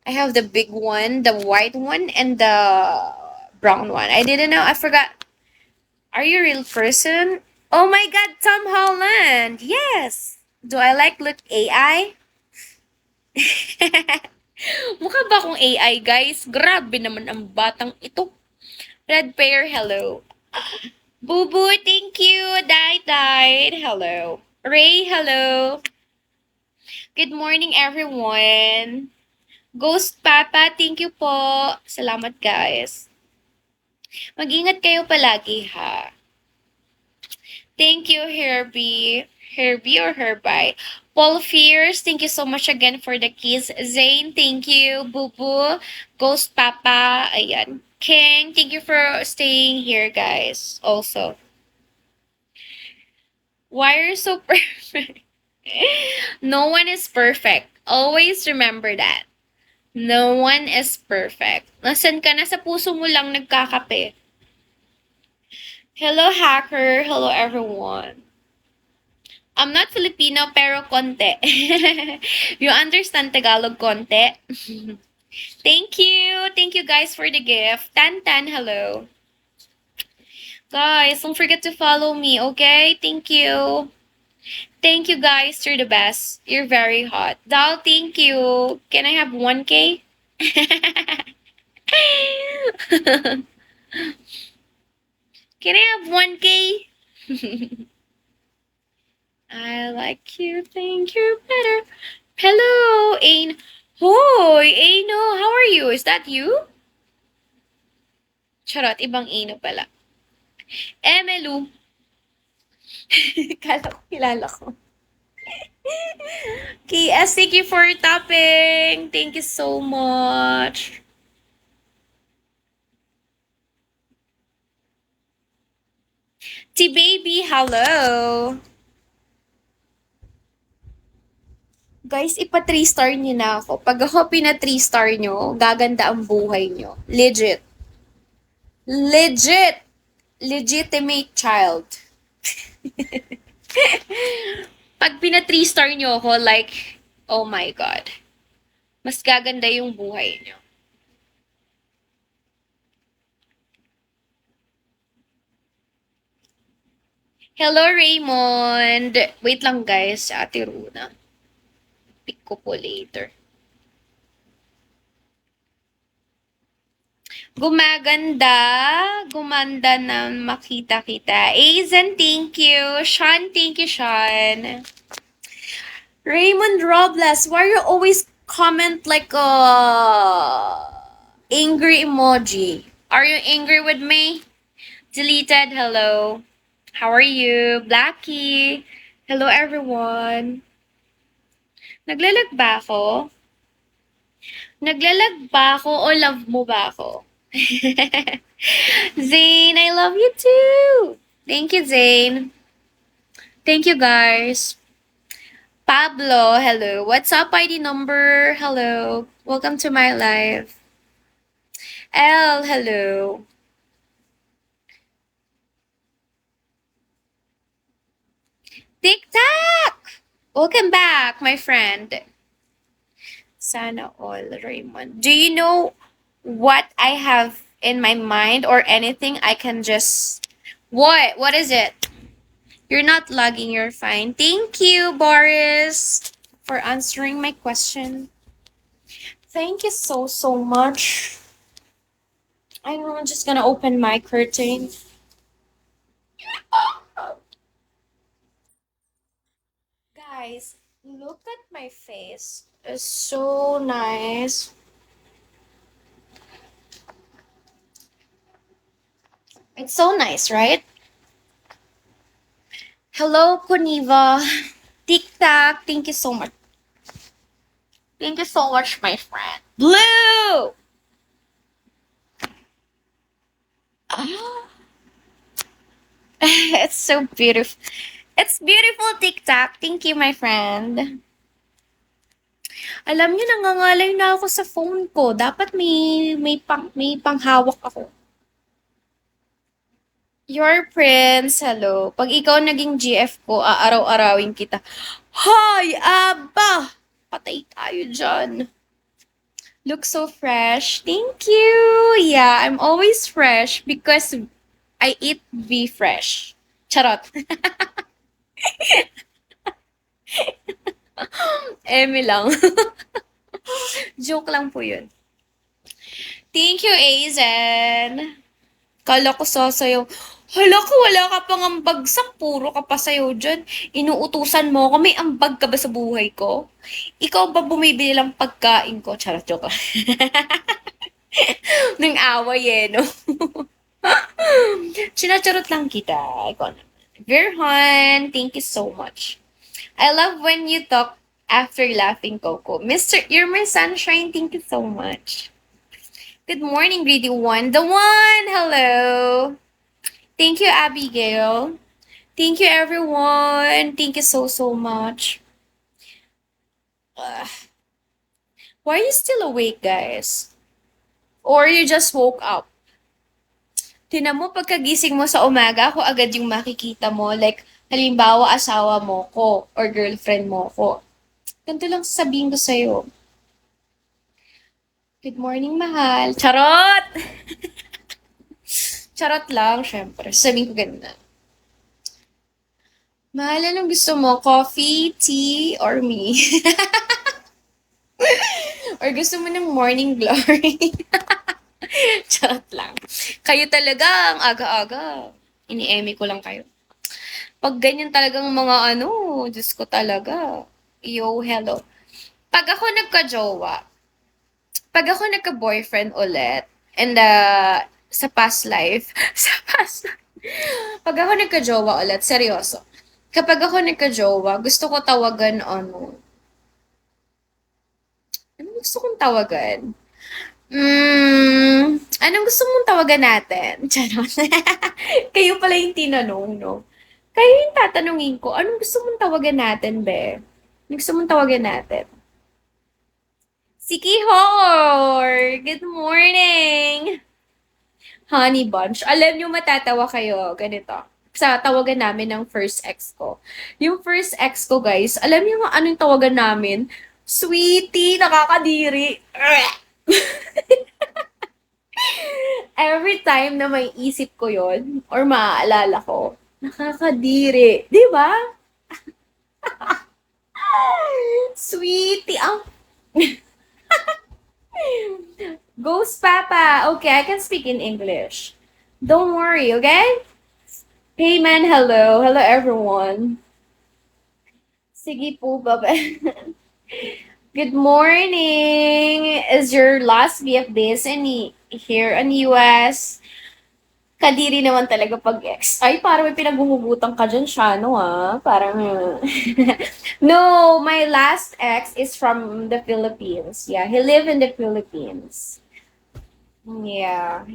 I have the big one, the white one, and the brown one. I didn't know. I forgot. Are you a real person? Oh my God, Tom Holland! Yes! Do I look AI? Mukha ba akong AI, guys? Grabe naman ang batang ito. Red Bear, hello. Boo Boo, thank you. Died. Hello. Ray, hello. Good morning, everyone. Ghost Papa, thank you po. Salamat, guys. Mag-ingat kayo palagi, ha. Thank you, Herbie. Herbie or Herbie? Paul Fierce, thank you so much again for the keys. Zane, thank you. Boo Boo. Ghost Papa, ayan. King, thank you for staying here, guys. Also. Why are you so perfect? No one is perfect. Always remember that. No one is perfect. Nasaan ka na sa puso mo lang nagkakape? Hello, hacker. Hello, everyone. I'm not Filipino, pero konti. You understand Tagalog konti? Thank you. Thank you, guys, for the gift. Tan Tan, hello. Guys, don't forget to follow me, okay? Thank you. Thank you, guys. You're the best. You're very hot. Dal, thank you. Can I have 1K? Can I have 1K? I like you, think you're better. Hello, Ain. Hoy, Aino, how are you? Is that you? Charot, ibang Aino pala. Emelu. Kala ko, kilala ko. KS, thank you for tapping. Thank you so much. T-Baby, hello. Guys, ipa 3 star niyo na ako. Pag ako pina 3 star niyo, gaganda ang buhay niyo. Legit. Legit. Legitimate child. Pag pina 3 star niyo ako, like, oh my God. Mas gaganda yung buhay niyo. Hello, Raymond. Wait lang, guys. Ate Runa. Pick ko po later. Gumaganda. Gumanda na makita kita. Aizen, thank you. Sean, thank you, Sean. Raymond Robles, why you always comment like a angry emoji? Are you angry with me? Deleted, hello. How are you? Blackie. Hello, everyone. Naglalag ba ako? Naglalag ba ako o love mo ba ako? Zane, I love you too. Thank you, Zane. Thank you, guys. Pablo, hello. What's up, ID number? Hello. Welcome to my live. L, hello. TikTok! Welcome back, my friend. Sana all, Raymond. Do you know what I have in my mind or anything I can just. What? What is it? You're not lagging, you're fine. Thank you, Boris, for answering my question. Thank you so, so much. I'm just gonna open my curtain. Guys, look at my face. It's so nice. It's so nice, right? Hello, Kuniva. Tic Tac, thank you so much. Thank you so much, my friend. Blue! Ah, it's so beautiful. It's beautiful, Tic Tac. Thank you, my friend. Alam niyo, nangangalay na ako sa phone ko. Dapat may panghawak ako. Your Prince, hello. Pag ikaw naging GF ko, aaraw-arawin kita. Hoy, aba! Patay tayo dyan. Look so fresh. Thank you. Yeah, I'm always fresh because I eat be fresh. Charot. Eme lang. Joke lang po yun. Thank you, Azen. Kala ko sasayaw. Hala ko, wala ka pang ambagsak. Puro ka pa sayaw dyan. Inuutusan mo ako. May ambag ka ba sa buhay ko? Ikaw ba bumibili lang pagkain ko? Charot, joke lang. Nang away eh, no? Sinacharot lang kita. Ikaw naman. Virhan, thank you so much. I love when you talk after laughing, Coco. Mr. You're my sunshine. Thank you so much. Good morning, greedy one. The one! Hello! Thank you, Abigail. Thank you, everyone. Thank you so, so much. Ugh. Why are you still awake, guys? Or you just woke up? Tinan mo, pagkagising mo sa umaga, ako agad yung makikita mo. Like, halimbawa, asawa mo ko or girlfriend mo ko. Ganito lang sasabihin ko sa'yo. Good morning, mahal. Charot! Charot lang, syempre. Sabihin ko ganun. Mahal, anong gusto mo? Coffee, tea, or me? Or gusto mo ng morning glory? Charot lang. Kayo talaga, ang aga-aga. Ini-eme ko lang kayo. Pag ganyan talagang mga ano, Diyos ko talaga. Yo, hello. Pag ako nagka-jowa, pag ako nagka-boyfriend ulit, and sa past life, sa past life, pag ako nagka-jowa ulit, seryoso. Kapag ako nagka-jowa, gusto ko tawagan ano gusto kong tawagan? Anong gusto mong tawagan natin? Charot. Kayo pala yung tinanong, no? Kayo yung tatanungin ko, anong gusto mong tawagan natin, be? Anong gusto mong tawagan natin? Siki Hor! Good morning! Honey Bunch. Alam nyo, matatawa kayo. Ganito. Sa tawagan namin ng first ex ko. Yung first ex ko, guys, alam nyo nga anong tawagan namin? Sweetie, nakakadiri. Every time na may isip ko yon or maaalala ko, nakakadiri. Di ba? Sweetie, ang... Ghost Papa. Okay, I can speak in English. Don't worry, okay? Hey man, hello. Hello everyone. Sige po, baba. Good morning. Is your last week of days here in US? Kadiri naman talaga pag ex. Ay, parang may pinaghuhugutan ka dyan siya, no Parang, no, my last ex is from the Philippines. Yeah, he lived in the Philippines. Yeah.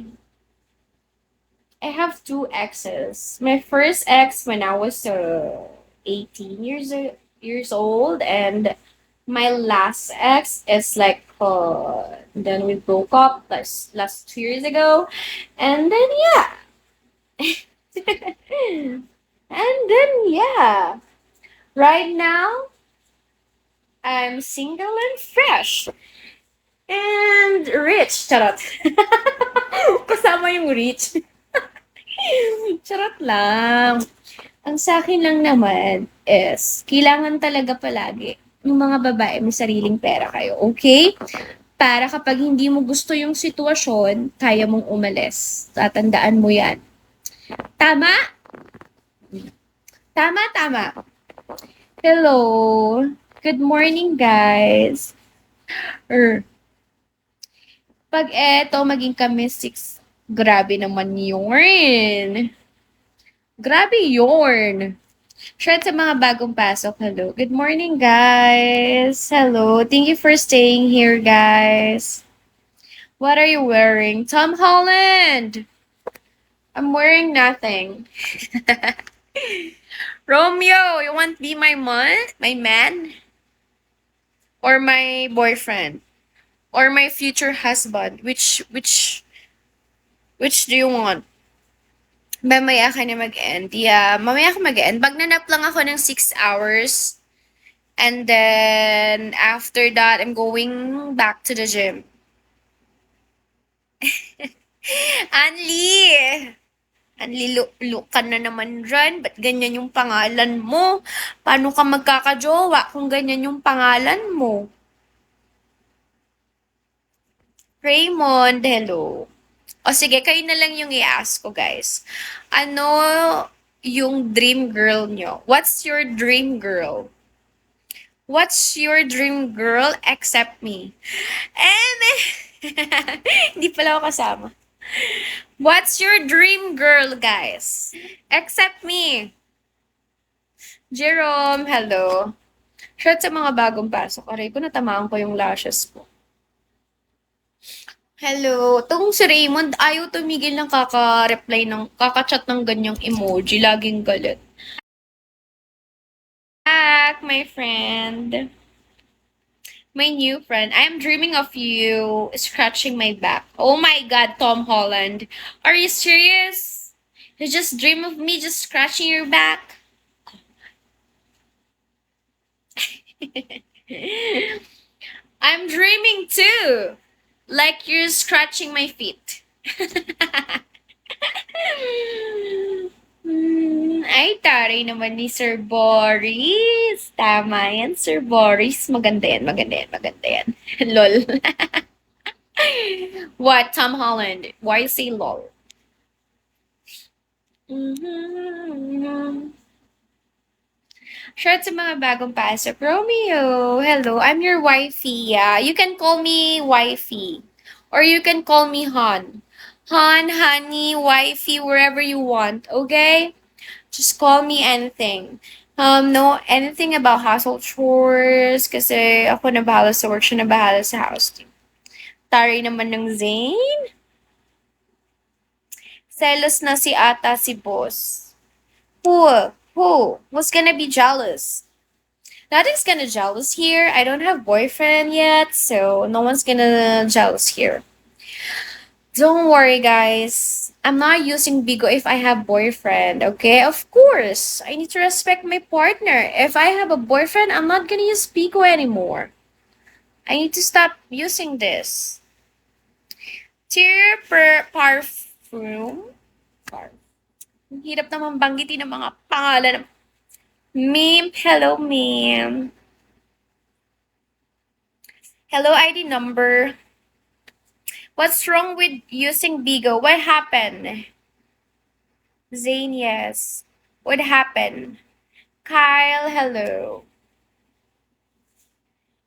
I have two exes. My first ex when I was 18 years old, and my last ex is like then we broke up last 2 years ago, and then yeah, and then yeah, right now I'm single and fresh. And rich. Charot. Kasama yung rich. Charot lang. Ang sa akin lang naman is, kailangan talaga palagi ng mga babae may sariling pera kayo, okay? Para kapag hindi mo gusto yung sitwasyon, kaya mong umalis. Tatandaan mo yan. Tama? Tama, tama. Hello. Good morning, guys. Er, pag eto, maging kami six, grabe naman yun. Grabe yun. Shout sa mga bagong pasok. Hello. Good morning, guys. Hello. Thank you for staying here, guys. What are you wearing? Tom Holland. I'm wearing nothing. Romeo, you want to be my man? My man? Or my boyfriend? Or my future husband? Which do you want? Mamaya ka na mag-end. Yeah, mamaya ka mag-end. Magnanap lang ako ng 6 hours. And then, after that, I'm going back to the gym. Anli! Anli, look ka na naman dyan. Ba't ganyan yung pangalan mo? Paano ka magkakajowa kung ganyan yung pangalan mo? Raymond, hello. O sige, kayo na lang yung i-ask ko, guys. Ano yung dream girl nyo? What's your dream girl? What's your dream girl except me? And, hindi pala ako kasama. What's your dream girl, guys? Except me. Jerome, hello. Shout sa mga bagong pasok. Aray ko, natamaan ko yung lashes ko. Hello. Tong si Raymond, ayaw tumigil ng kaka-reply ng, kaka-chat ng ganyang emoji. Laging galit. Back, my friend. My new friend. I'm dreaming of you scratching my back. Oh my god, Tom Holland. Are you serious? You just dream of me just scratching your back? I'm dreaming too. Like you're scratching my feet. Ay, taray naman ni Sir Boris. Tama yan, Sir Boris. Maganda yan, maganda yan, maganda yan. Lol. What, Tom Holland? Why you say lol? Shout sa mga bagong pasok. Romeo, hello. I'm your wifey. Yeah, you can call me wifey. Or you can call me Han. Han, honey, wifey, wherever you want. Okay? Just call me anything. No, anything about household chores. Kasi ako na bahala sa work, siya na bahala sa house. Tari naman ng Zane. Selos na si ata si boss. Who? Who? Who's gonna be jealous? Nothing's gonna jealous here. I don't have boyfriend yet, so no one's gonna jealous here. Don't worry, guys. I'm not using Bigo if I have boyfriend, okay? Of course, I need to respect my partner. If I have a boyfriend, I'm not gonna use Bigo anymore. I need to stop using this. Tear per parfum. Ang hirap naman banggitin ng mga pangalan. Meme, hello, meme. Hello, ID number. What's wrong with using Bigo? What happened? Zane, yes. What happened? Kyle, hello.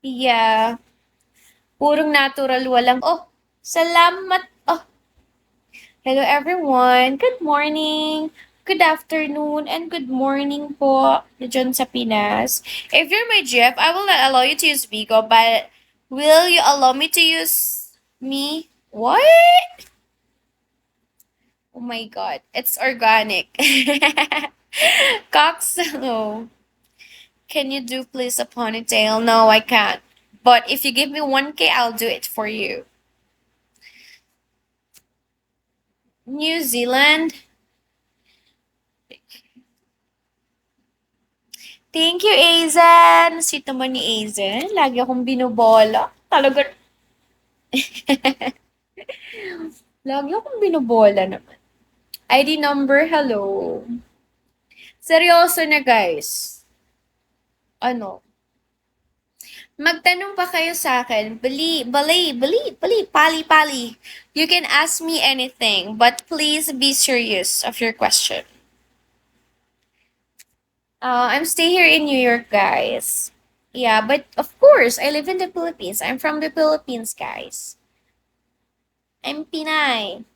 Yeah. Purong natural, walang, oh, salamat. Oh, hello everyone. Good morning. Good afternoon and good morning po dyan sa Pinas. If you're my GF, I will not allow you to use Bigo, but will you allow me to use me? What? Oh my god, it's organic. Cox, hello. Can you do please a ponytail? No, I can't. But if you give me 1K, I'll do it for you. New Zealand. Thank you, Azen. Sweet naman ni Azen. Lagi akong binobola. Talaga, lagi akong binobola naman. ID number, hello. Seryoso na, guys. Ano? Magtanong pa kayo sa akin. Pali. You can ask me anything, but please be serious of your question. I'm stay here in New York, guys. Yeah, but of course, I live in the Philippines. I'm from the Philippines, guys. I'm Pinay.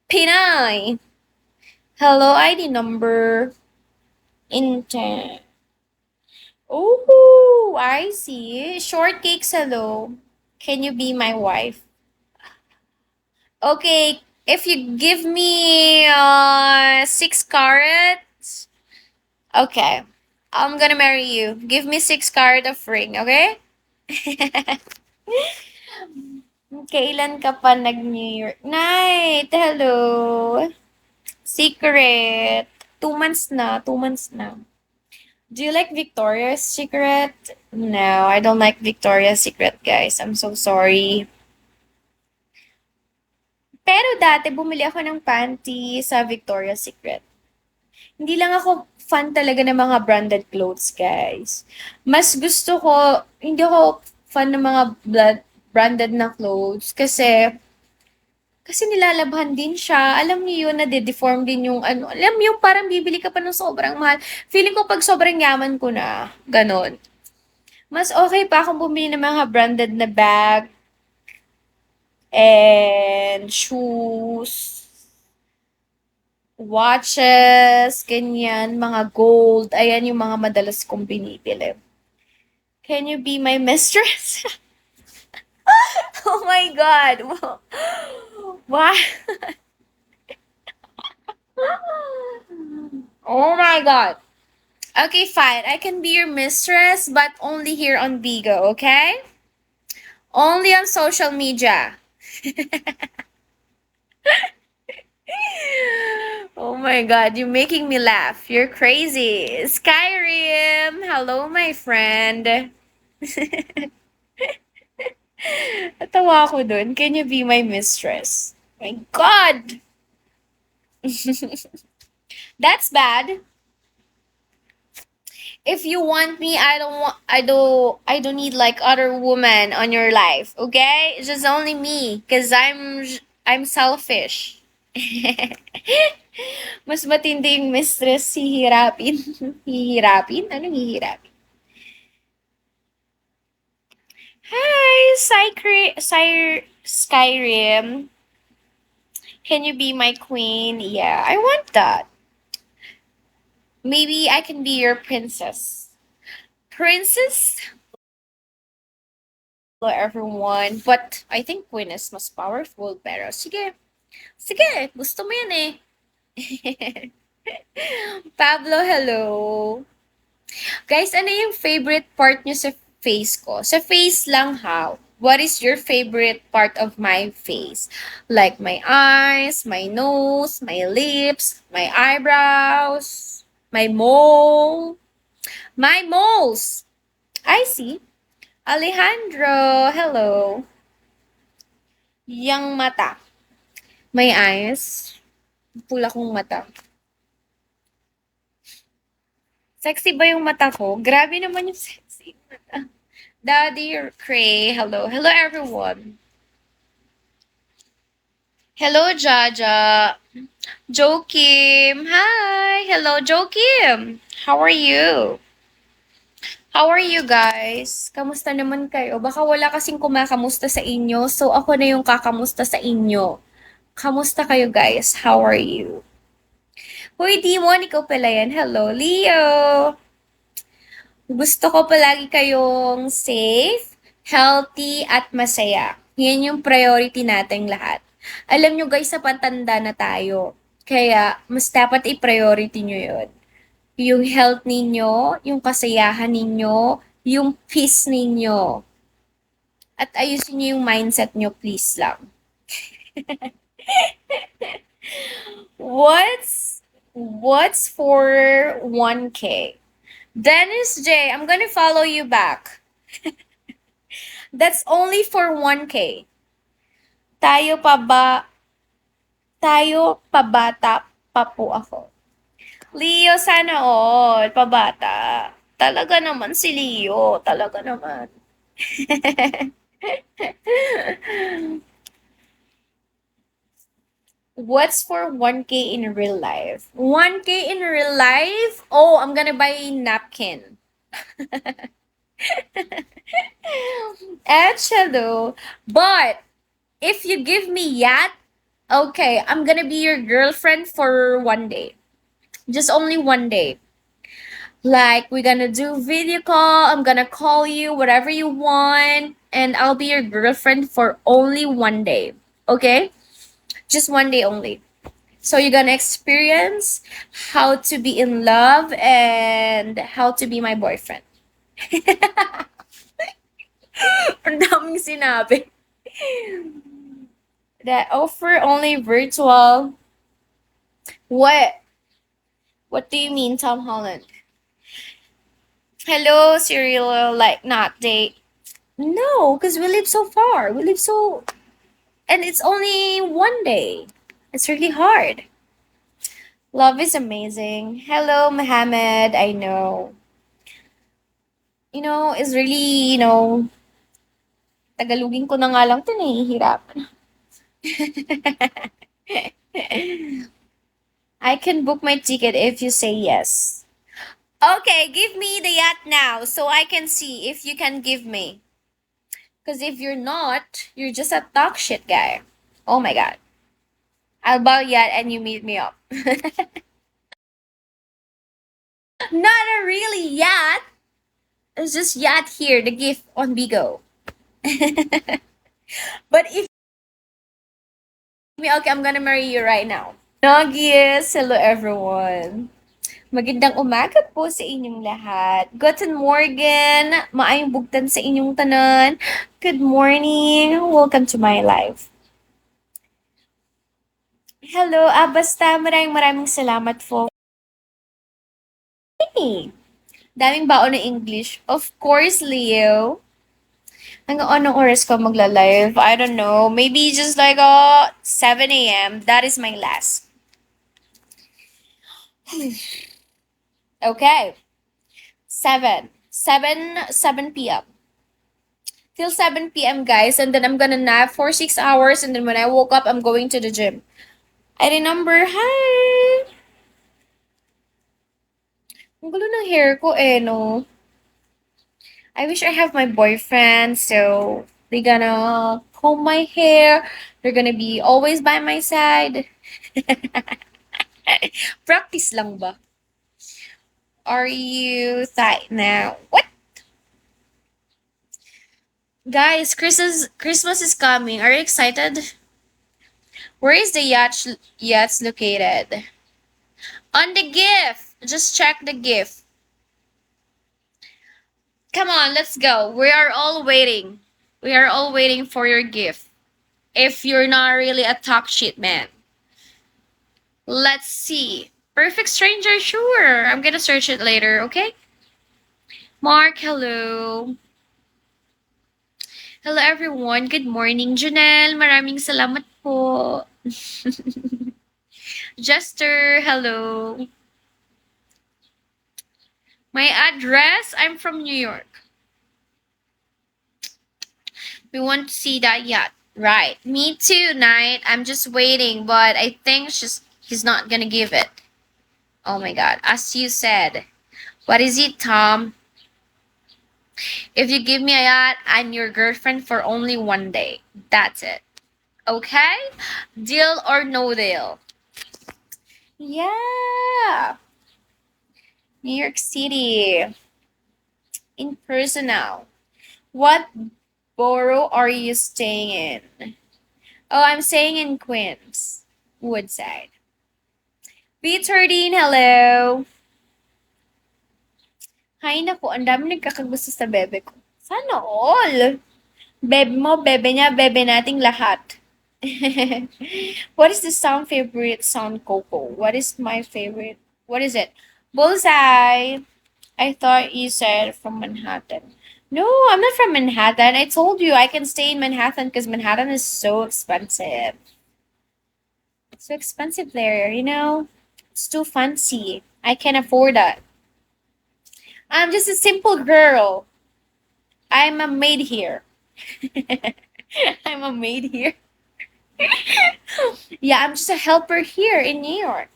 Pinay! Hello, ID number in 10. Oh, I see. Shortcakes, hello. Can you be my wife? Okay, if you give me 6 carats, okay. I'm gonna marry you. Give me 6 carat of ring, okay? Kailan ka pa nag-New York? Night! Hello! Secret! 2 months na. 2 months na. Do you like Victoria's Secret? No, I don't like Victoria's Secret, guys. I'm so sorry. Pero dati, bumili ako ng panty sa Victoria's Secret. Hindi lang ako fan talaga ng mga branded clothes, guys. Mas gusto ko, hindi ako fan ng mga branded na clothes kasi nilalabhan din siya. Alam niyo yun, nade-deform din yung ano. Alam mo yung parang bibili ka pa ng sobrang mahal. Feeling ko pag sobrang yaman ko na, ganon. Mas okay pa akong bumili ng mga branded na bag and shoes, watches, ganyan, mga gold. Ayan yung mga madalas kong binibili. Can you be my mistress? Oh my God. Wow. Oh my God. Okay, fine. I can be your mistress, but only here on Bigo, okay? Only on social media. Oh my God, you're making me laugh. You're crazy. Skyrim, hello, my friend. Natawa ako dun. Can you be my mistress? My God! That's bad. If you want me, I don't need like other woman on your life, okay? It's just only me cuz I'm selfish. Mas matindi yung mistress hihirapin. Hihirapin? Anong hihirapin? Hi, Skyrim. Can you be my queen? Yeah, I want that. Maybe I can be your princess. Princess? Hello, everyone. But I think queen is mas powerful. Pero sige. Sige, gusto mo yan eh. Pablo, hello. Guys, ano yung favorite part nyo sa face ko? Sa face lang ha. What is your favorite part of my face? Like my eyes, my nose, my lips, my eyebrows, my mole. My moles! I see. Alejandro, hello. Yang mata. My eyes. Pula kong mata. Sexy ba yung mata ko? Grabe naman yung sexy mata. Daddy Cray, hello. Hello, everyone. Hello, Jaja. Joakim, hi. Hello, Joakim. How are you? How are you guys? Kamusta naman kayo? Baka wala kasing kumakamusta sa inyo, so ako na yung kakamusta sa inyo. Kamusta kayo guys? How are you? Hoy, Dimon, ikaw pala yan. Hello, Leo! Gusto ko palagi kayong safe, healthy, at masaya. Yan yung priority nating lahat. Alam nyo guys, sa patanda na tayo. Kaya, mas dapat i-priority nyo yun. Yung health ninyo, yung kasayahan ninyo, yung peace ninyo. At ayusin nyo yung mindset nyo, please lang. What's for 1K? Dennis J, I'm gonna follow you back. That's only for 1K. Tayo pa ba, tayo pabata pa po ako. Leo, sana all, pabata. Talaga naman si Leo, talaga naman. What's for 1K in real life? 1K in real life? Oh, I'm gonna buy a napkin. Actually, but if you give me yacht, okay, I'm gonna be your girlfriend for 1 day. Just only 1 day. Like, we're gonna do video call, I'm gonna call you, whatever you want, and I'll be your girlfriend for only 1 day. Okay? Just 1 day only. So you're gonna experience how to be in love and how to be my boyfriend. Ang daming sinabi. That offer only virtual. What? What do you mean, Tom Holland? Hello, serial, like not date. No, because we live so far. We live so. And it's only 1 day. It's really hard. Love is amazing. Hello, Mohammed. I know. It's really, Tagalogin ko na nga lang ito, nahihirapan. I can book my ticket if you say yes. Okay, give me the yacht now so I can see if you can give me. Because if you're not, you're just a talk shit guy. Oh my god. I'll buy yacht and you meet me up. Not a really yacht. It's just yacht here, the gift on Bigo. But if me, okay, I'm gonna marry you right now. Noggies, hello everyone. Magandang umaga po sa inyong lahat. Guten Morgen, maayong bugtan sa inyong tanan. Good morning, welcome to my life. Hello, basta maraming salamat po. Hey, daming baon na English. Of course, Leo. Hanggang anong oras ka magla-live? I don't know. Maybe just like 7 a.m. That is my last. Okay. 7 p.m. Till 7 p.m. guys, and then I'm gonna nap for 6 hours, and then when I woke up, I'm going to the gym. I remember, hi! Ang gulo ng hair ko no? I wish I have my boyfriend, so they're gonna comb my hair. They're gonna be always by my side. Practice lang ba? Are you tight now? What? Guys, Christmas is coming. Are you excited? Where is the yachts located? On the gift. Just check the gift. Come on, let's go. We are all waiting. We are all waiting for your gift. If you're not really a talk shit man. Let's see. Perfect stranger, sure. I'm gonna search it later, okay? Mark, hello. Hello everyone. Good morning, Janelle. Maraming salamat po. Jester, hello. My address, I'm from New York. We want to see that yacht. Right. Me too, Knight. I'm just waiting, but I think he's not gonna give it. Oh my god. As you said. What is it, Tom? If you give me a yacht, I'm your girlfriend for only 1 day. That's it. Okay? Deal or no deal? Yeah. New York City. In person now. What borough are you staying in? Oh, I'm staying in Queens. Woodside. B13, hello. Hay nako, ang dami nagkakagusto sa bebe ko. Sana all. Bebe mo, bebe niya, bebe nating lahat. What is the favorite sound, Coco? What is my favorite? What is it? Bullseye. I thought you said from Manhattan. No, I'm not from Manhattan. I told you I can stay in Manhattan because Manhattan is so expensive. It's so expensive there, you know? It's too fancy. I can't afford that. I'm just a simple girl. I'm a maid here. I'm a maid here. Yeah, I'm just a helper here in New York.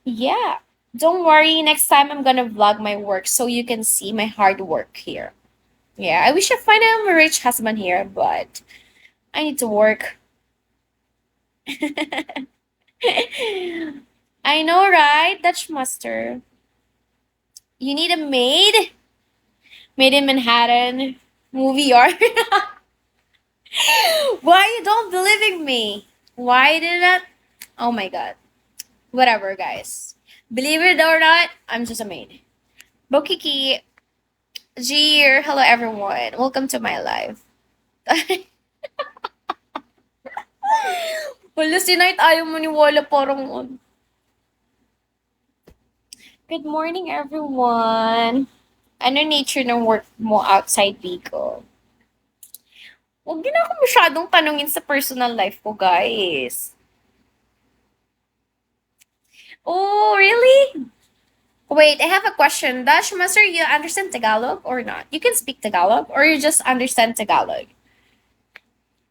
Yeah. Don't worry, next time I'm gonna vlog my work so you can see my hard work here. Yeah, I wish I find a rich husband here, but I need to work. I know, right? Dutch master. You need a maid? Made in Manhattan. Movie yard. Why you don't believe in me? Why did that? Oh my god. Whatever, guys. Believe it or not, I'm just a maid. Bokiki, Jeer, hello everyone. Welcome to my life. Wala si Night, ayaw maniwala parang good morning, everyone. Ano nature ng work mo outside Bicol? Huwag din ako masyadong tanungin sa personal life ko, guys. Oh, really? Wait, I have a question. Dash Master, you understand Tagalog or not? You can speak Tagalog or you just understand Tagalog?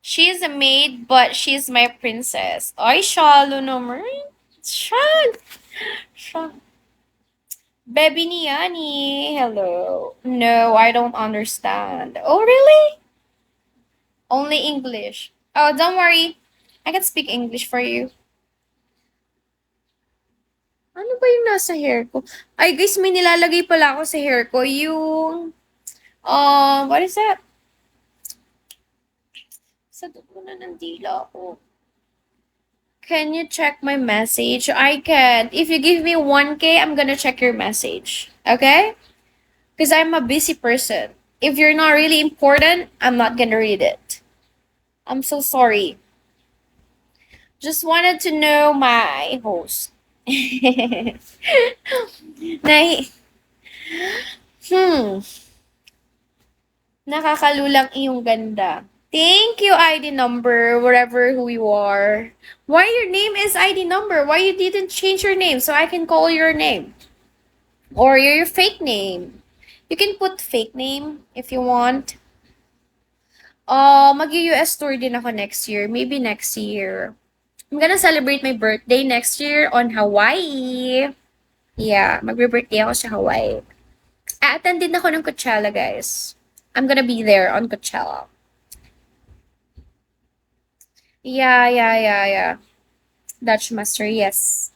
She is a maid, but she's my princess. Ay, shallow naman. Shal. Shal. Baby Niani, hello. No, I don't understand. Oh, really? Only English. Oh, don't worry. I can speak English for you. Ano ba yung nasa hair ko? Ay, guys, may nilalagay pala ako sa hair ko. Yung, what is that? Sa dugo na ng dila ko. Can you check my message? I can. If you give me 1K, I'm gonna check your message. Okay? Because I'm a busy person. If you're not really important, I'm not gonna read it. I'm so sorry. Just wanted to know my host. Na, hmm, nakakalulang iyong ganda. Thank you, ID number, wherever who you are. Why your name is ID number? Why you didn't change your name so I can call your name? Or your fake name. You can put fake name if you want. Mag-US tour din ako next year. Maybe next year. I'm gonna celebrate my birthday next year on Hawaii. Yeah, magbe-birthday ako sa Hawaii. A-attend din ako ng Coachella, guys. I'm gonna be there on Coachella. Yeah. Dutch Master, yes.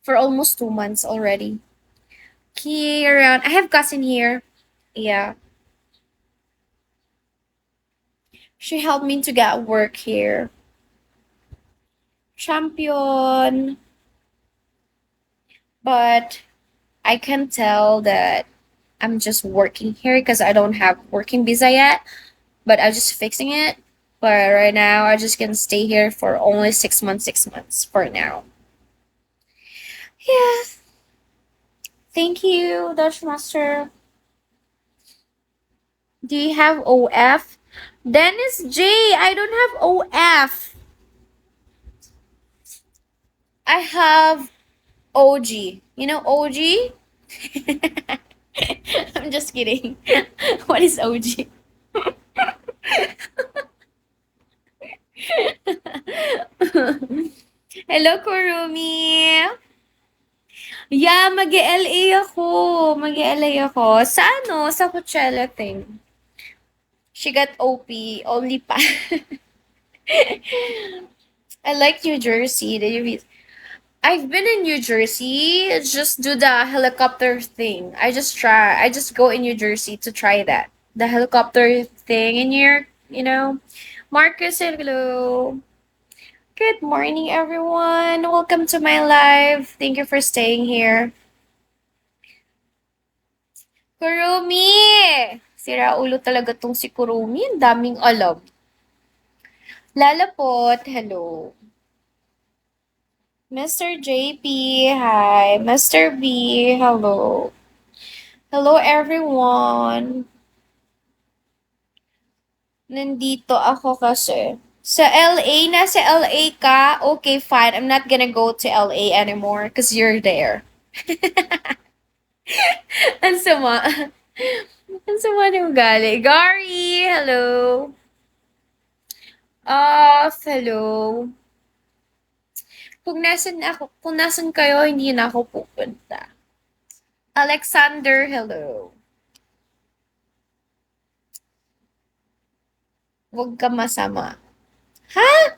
For almost 2 months already. Here, I have cousin here. Yeah. She helped me to get work here. Champion. But I can tell that I'm just working here because I don't have working visa yet. But I'm just fixing it. But right now, I just can stay here for only 6 months, 6 months for now. Yeah. Thank you, Dutch Master. Do you have OF? Dennis J, I don't have OF. I have OG. You know OG? I'm just kidding. What is OG? Hello, Kurumi. Yeah, mag-LA ako. Mag-LA ako. Sa ano? Sa Coachella thing. She got OP. Only pa. I like New Jersey. Did you read? I've been in New Jersey. Just do the helicopter thing. I just go in New Jersey to try that. The helicopter thing in here, you know. Marcus, hello. Good morning, everyone. Welcome to my live. Thank you for staying here. Kurumi! Sira ulo talaga tong si Kurumi. Ang daming alam. Lalapot, hello. Mr. JP, hi. Mr. B, hello. Hello everyone. Nandito ako kasi. Sa LA, nasa LA ka? Okay, fine. I'm not gonna go to LA anymore because you're there. Ang sama. Ang sama ng ugali. Gary, hello. Hello. Kung nasan kayo, hindi na ako pupunta. Alexander, hello. Huwag ka masama. Ha?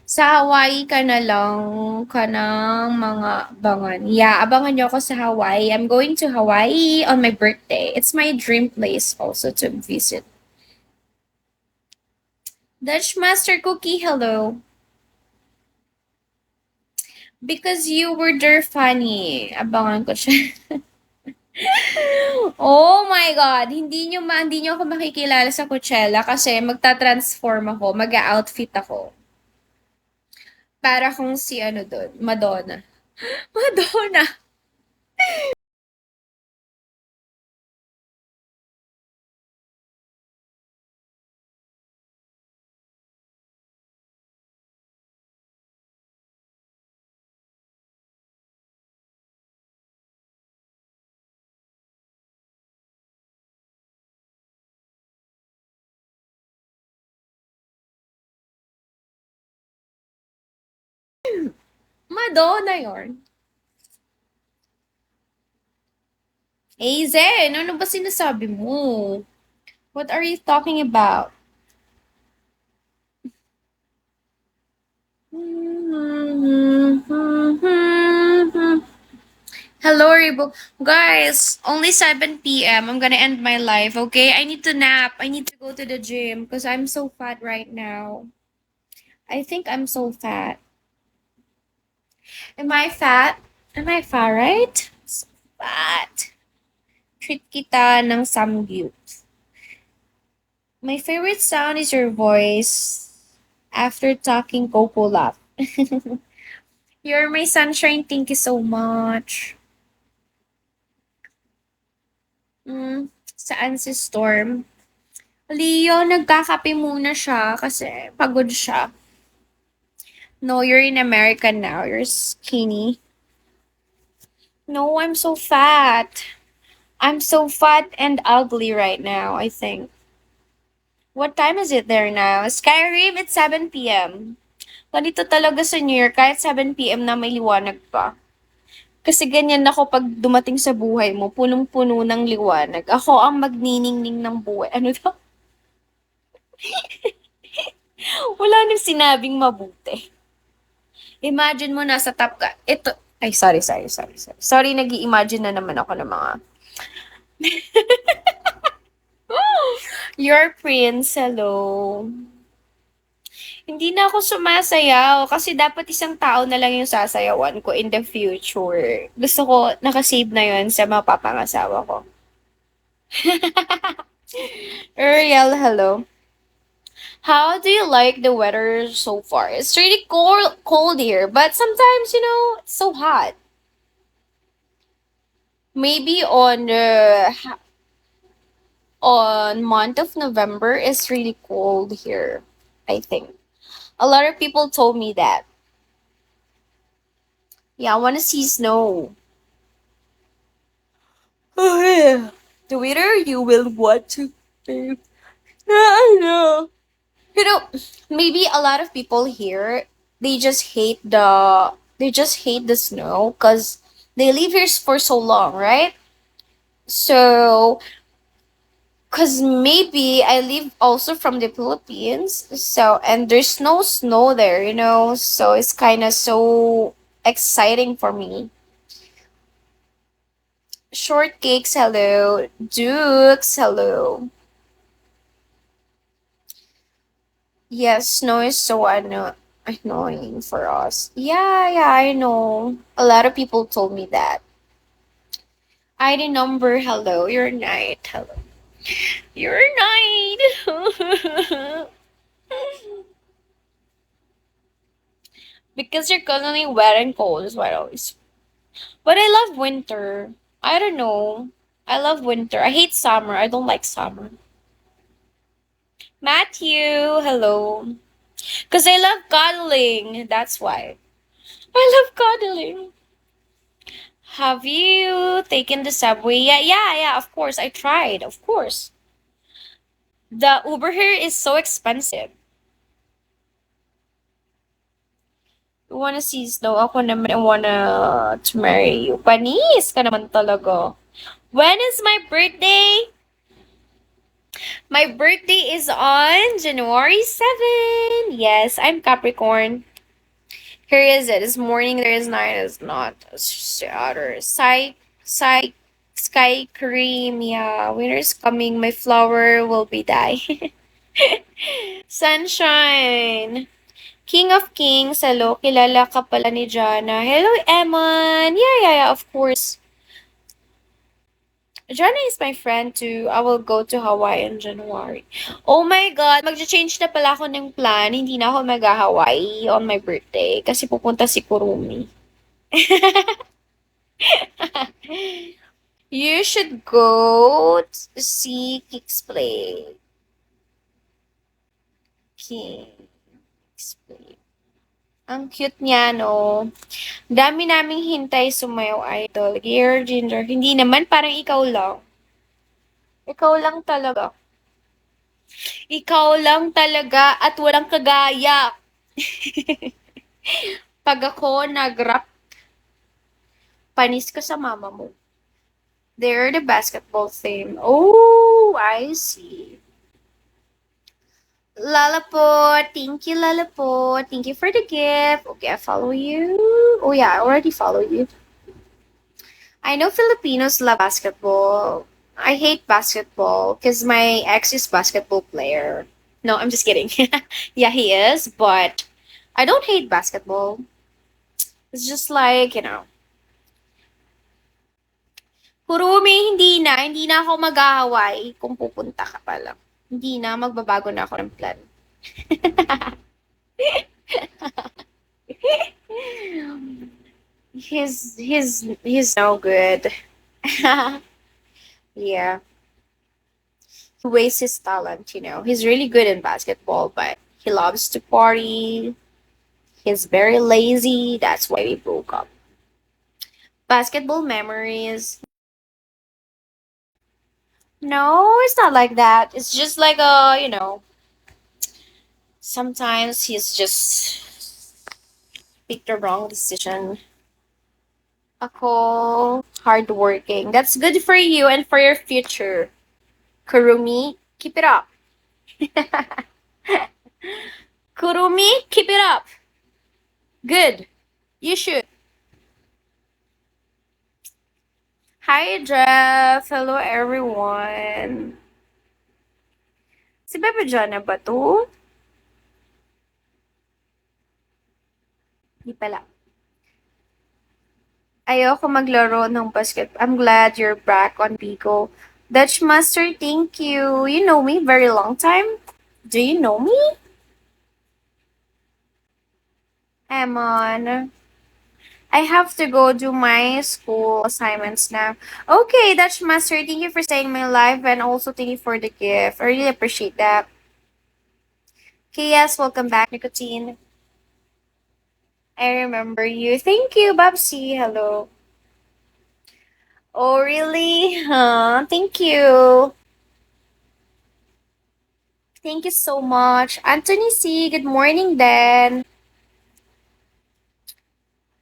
Sa Hawaii ka na lang ka ng mga abangan. Yeah, abangan niyo ako sa Hawaii. I'm going to Hawaii on my birthday. It's my dream place also to visit. Dutch Master Cookie, hello. Because you were there funny. Abangan ko siya. Oh my God! Hindi niyo ako makikilala sa Coachella kasi magta-transform ako, mag-outfit ako. Para kung si ano doon, Madonna. Madonna! Madonna yon. Eh, Zen, ano ba sinasabi mo? What are you talking about? Hello, Ribo. Guys, only 7 p.m. I'm gonna end my life, okay? I need to nap. I need to go to the gym because I'm so fat right now. I think I'm so fat. Am I fat? Am I fat, right? So fat. Treat kita ng samgyup. My favorite sound is your voice after talking Coco Laugh. You're my sunshine. Thank you so much. Saan si Storm? Leo, nagkakape muna siya kasi pagod siya. No, you're in America now. You're skinny. No, I'm so fat. I'm so fat and ugly right now, I think. What time is it there now? Skyrim, it's 7 p.m. Ganito talaga sa New York, kahit 7 p.m. na may liwanag pa. Kasi ganyan ako pag dumating sa buhay mo, punong-puno ng liwanag. Ako ang magniningning ng buhay. Ano to? Wala nang sinabing mabuti. Imagine mo nasa top ka. Ito, ay sorry. Sorry, nag-i-imagine na naman ako ng mga Your prince, hello. Hindi na ako sumasayaw kasi dapat isang tao na lang yung sasayawan ko in the future. Gusto ko nakasave na yun sa mapapangasawa ko. Ariel, hello. How do you like the weather so far? It's really cold here, but sometimes, it's so hot. Maybe on month of November is really cold here, I think. A lot of people told me that. Yeah, I want to see snow. Oh yeah. The winter you will want to be. I know. You know, maybe a lot of people here they just hate the snow because they live here for so long, right? So, because maybe I live also from the Philippines, so and there's no snow there, so it's kind of so exciting for me. Shortcakes, hello. Dukes, hello. Yes, snow is so annoying for us. Yeah, I know. A lot of people told me that. ID number, hello. You're night, hello. You're night. Because you're constantly wet and cold is what I always. But I love winter. I don't know. I love winter. I hate summer. I don't like summer. Matthew, hello. Because I love cuddling. That's why. I love cuddling. Have you taken the subway? Yeah, of course. I tried, of course. The Uber here is so expensive. You wanna see snow? Ako naman, I wanna to marry you. Panis ka naman talaga. When is my birthday? My birthday is on January 7. Yes, I'm Capricorn. Here is it. It's morning, there is night, it's not. Shatter. Sky cream. Yeah, winter is coming. My flower will be die. Sunshine. King of Kings. Hello, kilala ka pala ni Jana. Hello, Eman. Yeah, of course. Jana is my friend too. I will go to Hawaii in January. Oh my God, mag-change na pala ako ng plan. Hindi na ako mag-Hawaii on my birthday kasi pupunta si Kurumi. You should go to see Kicks play. Kicks play. Ang cute niya, no? Dami naming hintay sumayaw, idol. Gear, Ginger. Hindi naman, parang ikaw lang. Ikaw lang talaga. Ikaw lang talaga at walang kagaya. Pag ako nag-rap, panis ka sa mama mo. They're the basketball team. Oh, I see. Lalapot, thank you, Lalapot. Thank you for the gift. Okay, I follow you. Oh yeah, I already follow you. I know Filipinos love basketball. I hate basketball because my ex is basketball player. No, I'm just kidding. Yeah, he is, but I don't hate basketball. It's just like, Kurumi, hindi na ako mag-Hawaii kung pupunta ka pa lang. Hindi na, magbabago na ako ng plan. he's no good. Yeah. He wastes his talent. He's really good in basketball, but he loves to party. He's very lazy. That's why we broke up. Basketball memories. No, it's not like that. It's just like sometimes he's just picked the wrong decision. Ako, hardworking. That's good for you and for your future. Kurumi, keep it up. Kurumi, keep it up. Good. You should. Hi, Jeff. Hello, everyone. Si Bebe Jana ba to? Di pala. Ayoko maglaro ng basket. I'm glad you're back on Pico. Dutch Master, thank you. You know me very long time. Do you know me? Emon. I have to go do my school assignments now. Okay, Dutch Master, thank you for staying in my life and also thank you for the gift. I really appreciate that. Okay, yes, welcome back, Nicotine. I remember you. Thank you, Babsy. Hello. Oh, really? Huh? Thank you. Thank you so much. Anthony C, good morning, then.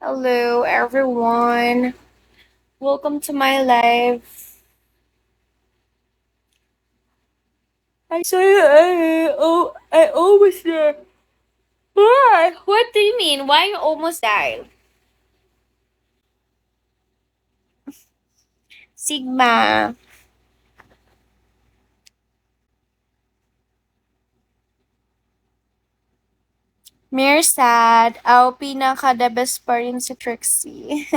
Hello, everyone. Welcome to my live. I saw you. I almost died. What do you mean? Why you almost died? Sigma. Mere sad. Pinaka-the best pa rin si Trixie.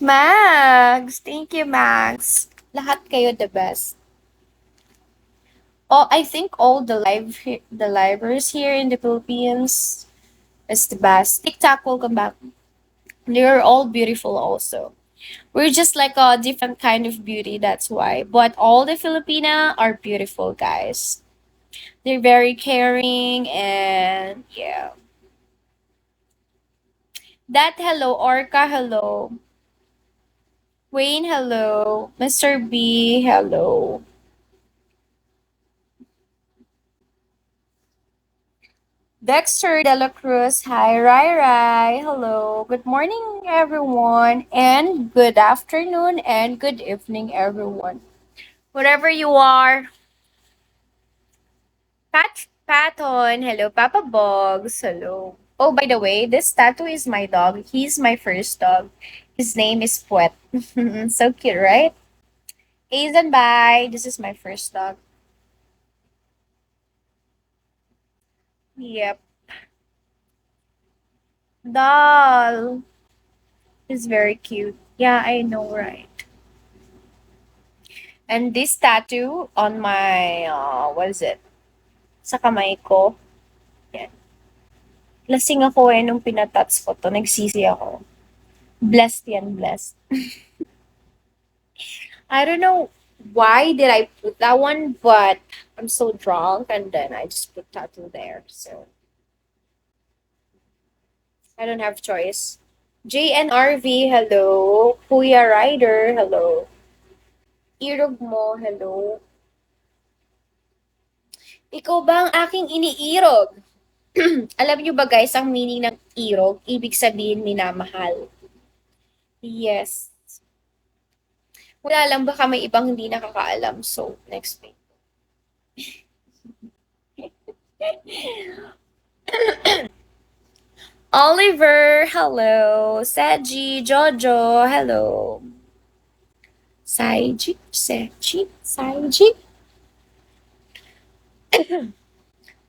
Max! Thank you, Max. Lahat kayo the best. Oh, I think all the libraries here in the Philippines is the best. TikTok, welcome back. They're all beautiful also. We're just like a different kind of beauty, that's why. But all the Filipina are beautiful, guys. They're very caring and yeah. That hello, Orca, hello. Wayne, hello. Mr. B, hello. Dexter De La Cruz, hi, Rai Rai, hello. Good morning, everyone, and good afternoon and good evening, everyone. Wherever you are, Paton, hello. Papa Bogs, hello. Oh, by the way, this tattoo is my dog. He's my first dog. His name is Puet. So cute, right? Aizen, bye. This is my first dog. Yep. Doll. He's very cute. Yeah, I know, right? And this tattoo on my, what is it? Sa kamay ko. Yan. Lasing ako eh nung pinatats ko to. Nagsisi ako. Blessed yan, blessed. I don't know why did I put that one, but I'm so drunk and then I just put tattoo there. So I don't have choice. JNRV, hello. Kuya Rider, hello. Irog mo, hello. Ikaw ba ang aking iniirog? Alam niyo ba guys, ang meaning ng irog, ibig sabihin minamahal. Yes. Wala lang, baka may ibang hindi nakakaalam. So, next page. Oliver, hello. Seji, Jojo, hello. Saiji, Seji, Saiji.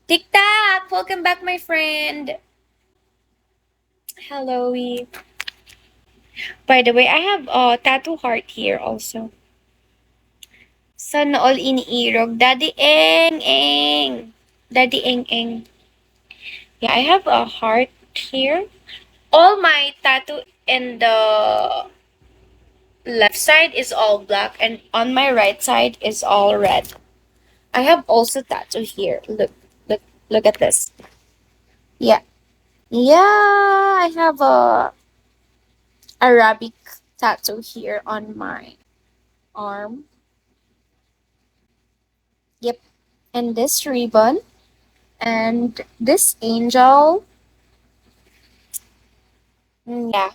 TikTok, welcome back, my friend. Hello. By the way, I have a tattoo heart here also. Sana all iniirog. Daddy Eng Eng. Daddy Eng Eng. Yeah, I have a heart here. All my tattoo in the left side is all black and on my right side is all red. I have also tattoo here. Look, look at this. Yeah. Yeah, I have a Arabic tattoo here on my arm. Yep. And this ribbon and this angel. Yeah.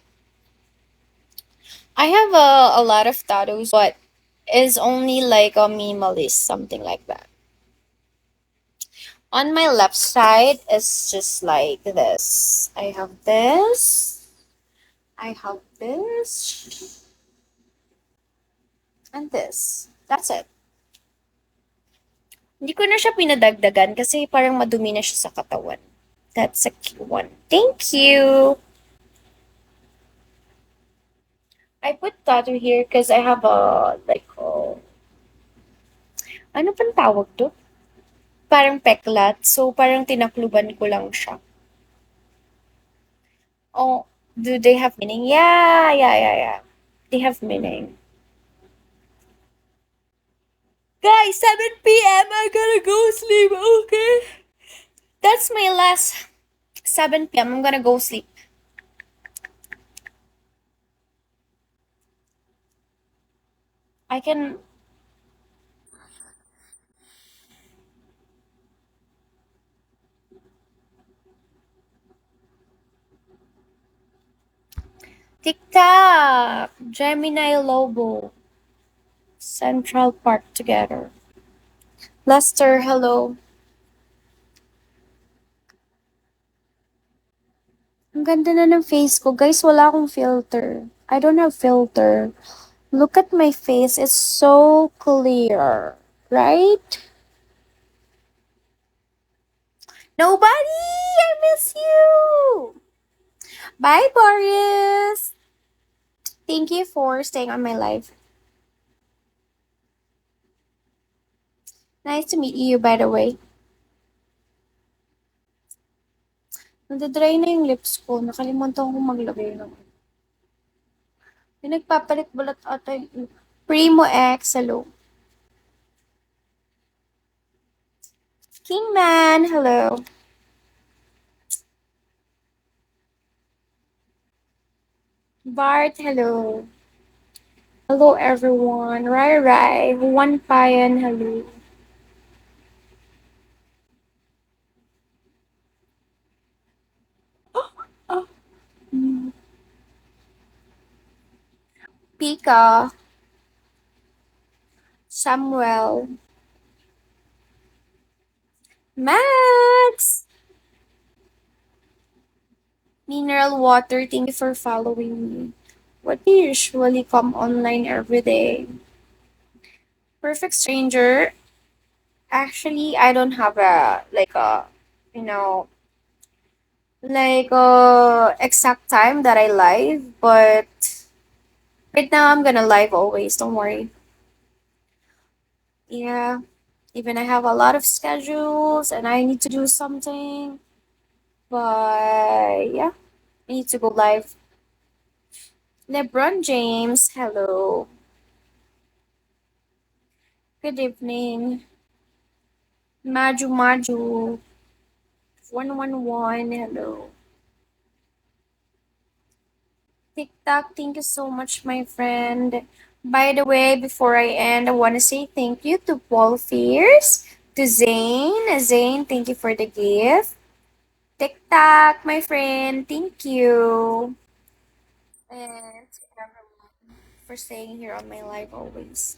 I have a lot of tattoos, but is only like a minimalist, something like that. On my left side is just like this. I have this. I have this. And this. That's it. Hindi ko na siya pinadagdagan kasi parang madumi na siya sa katawan. That's a cute one. Thank you. I put tattoo here because I have a, like, ano pang tawag to? Parang peklat. So, parang tinakluban ko lang siya. Oh, do they have meaning? Yeah, yeah, yeah, yeah. They have meaning. Guys, 7 p.m. I gotta go sleep, okay? That's my last 7 p.m. I'm gonna go sleep. I can. TikTok! Gemini Lobo. Central Park together. Lester, hello. Ang ganda na ng face ko. Guys, wala akong filter. I don't have filter. Look at my face. It's so clear. Right? Nobody! I miss you! Bye, Boris! Thank you for staying on my live. Nice to meet you, by the way. Nadadry na yung lips ko. Nakalimutan ko maglagay ng... Yung nagpapalit bulat ata yung Primo X, hello. Kingman, hello. Bart, hello. Hello everyone. Rai Rai, Juan Payan, hello. Oh, Pika, Samuel, Max, Mineral Water, thank you for following me. What do you usually come online every day? Perfect Stranger. Actually, I don't have a you know, exact time that I live, but right now I'm gonna live always. Don't worry. Yeah, even I have a lot of schedules and I need to do something, but yeah, I need to go live. LeBron James, hello. Good evening. Maju Maju 111, hello. TikTok, thank you so much, my friend. By the way, before I end, I want to say thank you to Paul Fierce, to Zane. Zane, thank you for the gift. TikTok, my friend, thank you. And to everyone for staying here on my live always.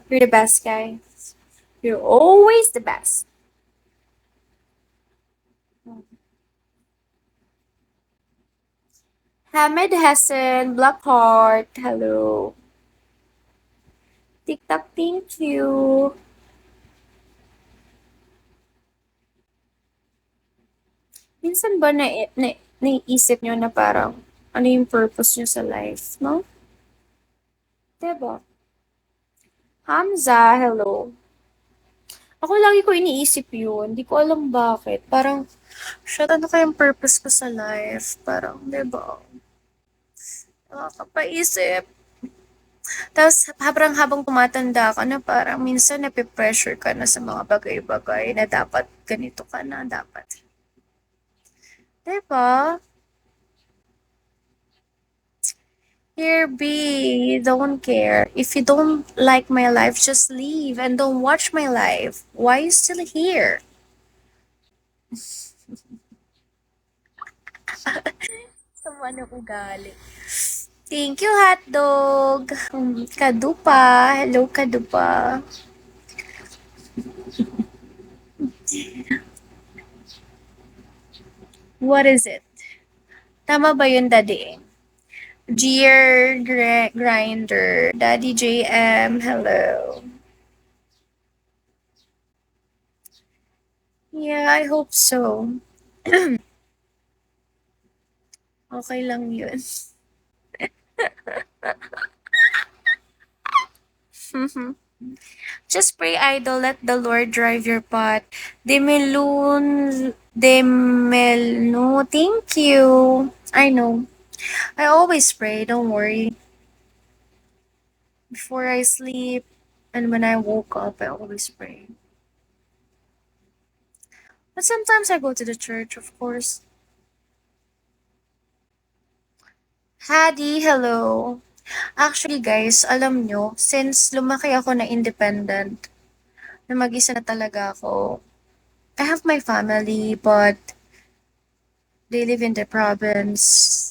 You're the best, guys. You're always the best. Hamed Hassan, Blackheart, hello. TikTok, thank you. Minsan ba naiisip nyo na parang ano yung purpose nyo sa life, no? Diba? Hamza, hello. Ako lagi ko iniisip yun. Hindi ko alam bakit. Parang, shit, ano kayang purpose ko sa life? Parang, diba? Nakakapaisip. Tapos, habang tumatanda ka na, parang minsan napipressure ka na sa mga bagay-bagay na dapat ganito ka na, dapat. Diba? Here be, don't care. If you don't like my life, just leave and don't watch my life. Why you still here? Sama ng ugali. Thank you, hotdog. Kadupa. Hello, Kadupa. What is it? Tama ba yun, Daddy? Grinder. Daddy JM, hello. Yeah, I hope so. Okay lang yun. Just pray, idol. Let the Lord drive your path. Demelno, thank you. I know. I always pray, don't worry. Before I sleep and when I woke up, I always pray. But sometimes I go to the church, of course. Hadi, hello. Actually, guys, alam nyo, since lumaki ako na independent, na mag-isa na talaga ako, I have my family, but they live in the province.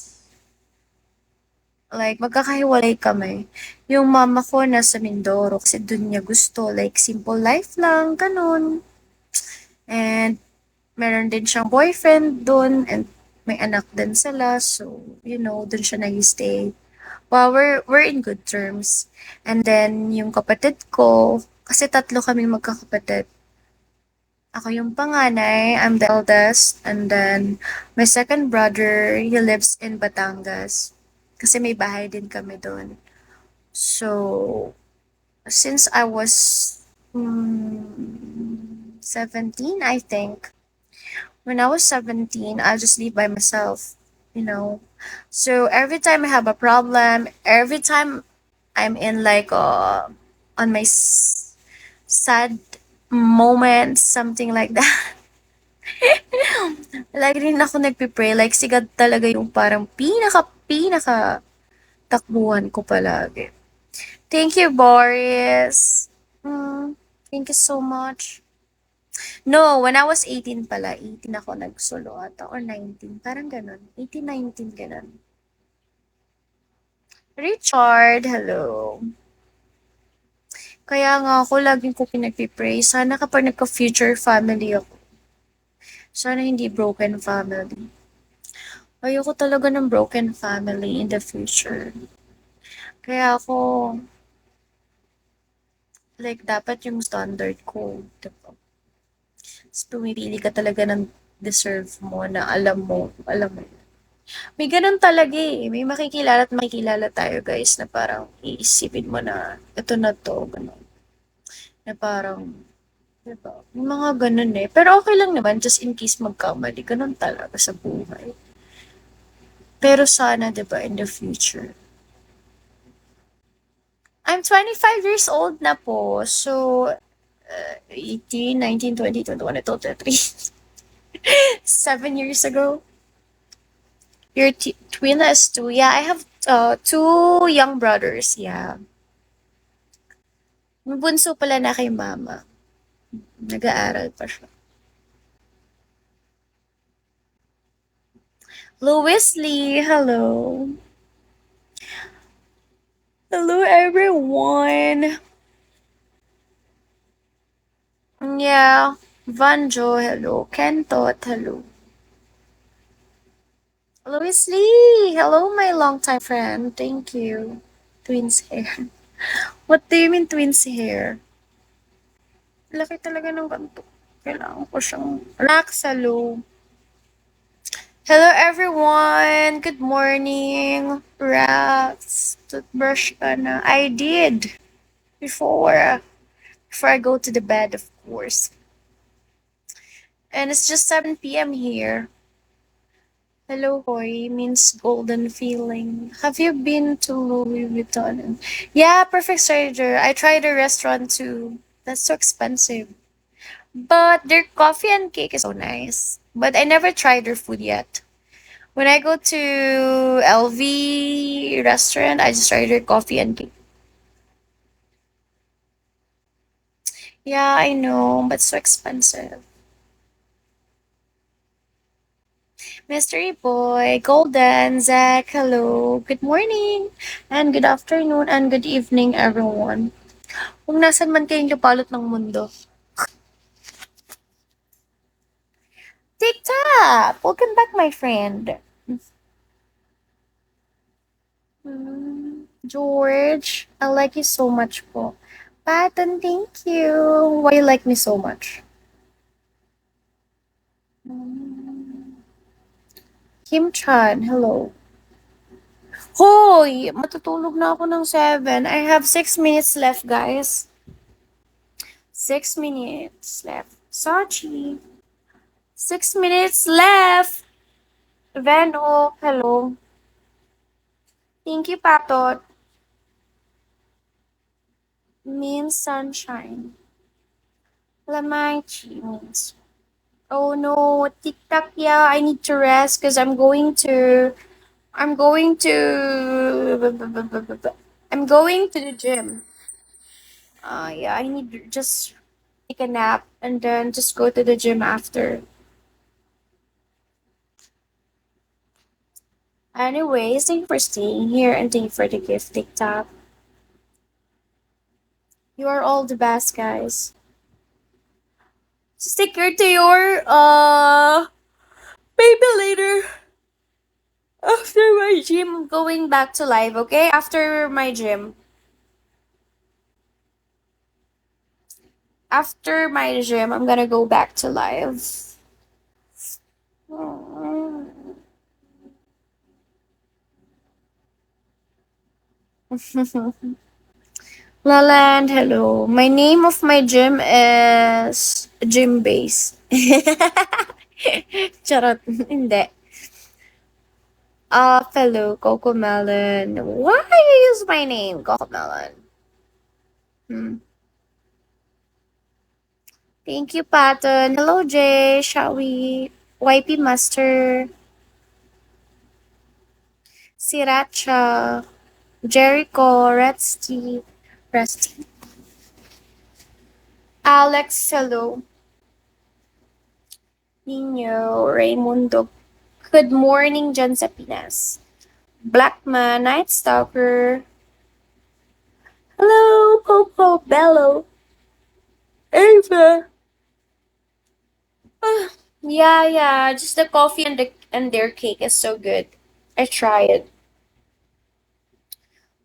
Like, magkakahiwalay kami. Yung mama ko nasa Mindoro kasi dun niya gusto. Like, simple life lang, ganun. And, meron din siyang boyfriend dun and may anak din sila. So, dun siya nag-stay. Well, we're in good terms. And then, yung kapatid ko, kasi tatlo kaming magkakapatid. Ako yung panganay, I'm the eldest. And then, my second brother, he lives in Batangas. Kasi may bahay din kami doon. So, since I was 17, I think. When I was 17, I just live by myself. you know. So every time I have a problem, every time I'm in like on my sad moment, something like that. Lagi rin ako nagpe-pray. Like, si God talaga yung parang pinaka takbuhan ko palagi. Thank you, Boris. Mm, thank you so much. No, when I was 18 pala, 18 ako nagsolo ata, or 19, parang ganun. 18, 19, ganun. Richard, hello. Kaya nga ako, laging ko pinagpipray. Sana kapag nagka-future family ako, sana hindi broken family. Ayoko talaga ng broken family in the future. Kaya ako, like, dapat yung standard ko, diba? Tapos pumipili ka talaga ng deserve mo na alam mo. May ganun talaga eh. May makikilala at makikilala tayo guys na parang iisipin mo na ito na to, ganun. Na parang, diba? May mga ganun eh. Pero okay lang naman, just in case magkamali. Ganun talaga sa buhay. Pero sana, diba, in the future. I'm 25 years old na po. So, 18, 19, 20, 21, 22, 23. 7 years ago. Your twin has two. Yeah, I have two young brothers. Yeah. Yung bunso pala na kay mama. Nag-aaral pa siya. Louis Lee, hello. Hello, everyone. Yeah. Vanjo, hello. Kentot, hello. Louis Lee, hello, my longtime friend. Thank you. Twins hair. What do you mean twins hair? Laki talaga ng ganito. Kailangan ko siyang Raxalo. Hello everyone! Good morning! Rax, toothbrush ka na. I did! Before I go to the bed, of course. And it's just 7 p.m. here. Hello, Hoy, means golden feeling. Have you been to Louis Vuitton? Yeah, perfect stranger. I tried a restaurant too. That's so expensive. But their coffee and cake is so nice. But I never tried their food yet. When I go to LV restaurant, I just order coffee and cake. Yeah, I know, but so expensive. Mystery Boy, Golden, Zach, hello, good morning, and good afternoon, and good evening, everyone. Kung nasan man kayong lupalot ng mundo. TikTok! Welcome back, my friend. George, I like you so much po. Patton, thank you. Why you like me so much? Kim Chan, hello. Hoy! Matutulog na ako ng 7. I have 6 minutes left, guys. 6 minutes left. Sachi. 6 minutes left. Veno, hello. Thank you, Patot. Means sunshine. Lamaichi means. Oh no, TikTok, yeah, I need to rest because I'm going to, I'm going to the gym. Yeah, I need to just take a nap and then just go to the gym after. Anyways, thank you for staying here and thank you for the gift, TikTok. You are all the best, guys. Stick here to your maybe later. After my gym, going back to live, okay? After my gym. After my gym, I'm gonna go back to live. Laland, hello. My name of my gym is Gym Base. Charot. Hindi. Fellow Coco Melon. Why you use my name, Coco Melon? Hmm. Thank you, Patton. Hello, Jay. Shall we? YP Master. Sriracha. Jericho. Rusty. Alex. Hello. Nino. Raymundo. Good morning, John Sapinas. Blackman. Night Stalker. Hello, Coco Bello. Ava. Ah, yeah, yeah. Just the coffee and their cake is so good. I tried it,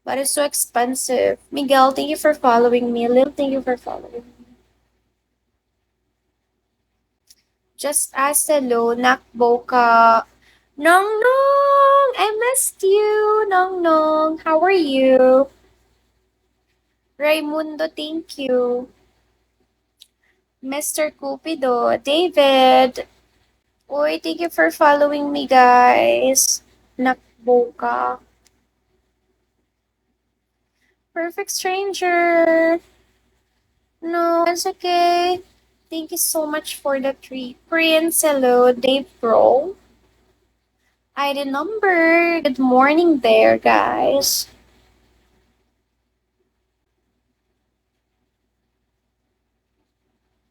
but it's so expensive. Miguel, thank you for following me. Lil, thank you for following me. Just as hello, Nakboka. Nong Nong, I missed you. Nong Nong, how are you? Raimundo, thank you. Mr. Cupido, David. Uy, thank you for following me, guys. Nakboka. Perfect stranger. No, it's okay. Thank you so much for the treat. Prince, hello. Dave Bro. ID number. Good morning there, guys.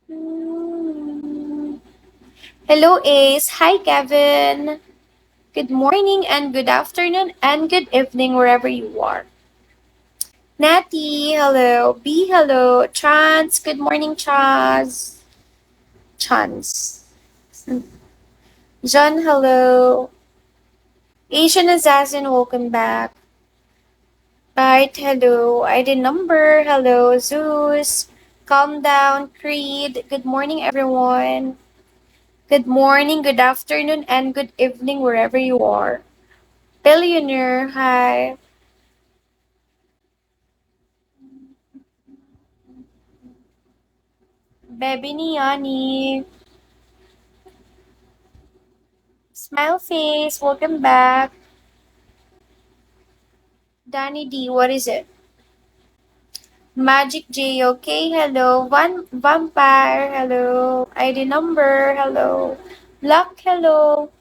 Hmm. Hello, Ace. Hi, Kevin. Good morning and good afternoon and good evening wherever you are. Natty, hello. B, hello. Chance, good morning, Chaz. Chance. John, hello. Asian Assassin, welcome back. Right, hello. ID number, hello. Zeus. Calm down, Creed. Good morning, everyone. Good morning, good afternoon, and good evening wherever you are. Billionaire, hi. Baby Niani. Smile face, welcome back. Danny D, what is it? Magic J, okay, hello. Vampire, hello. ID number, hello. Luck, hello.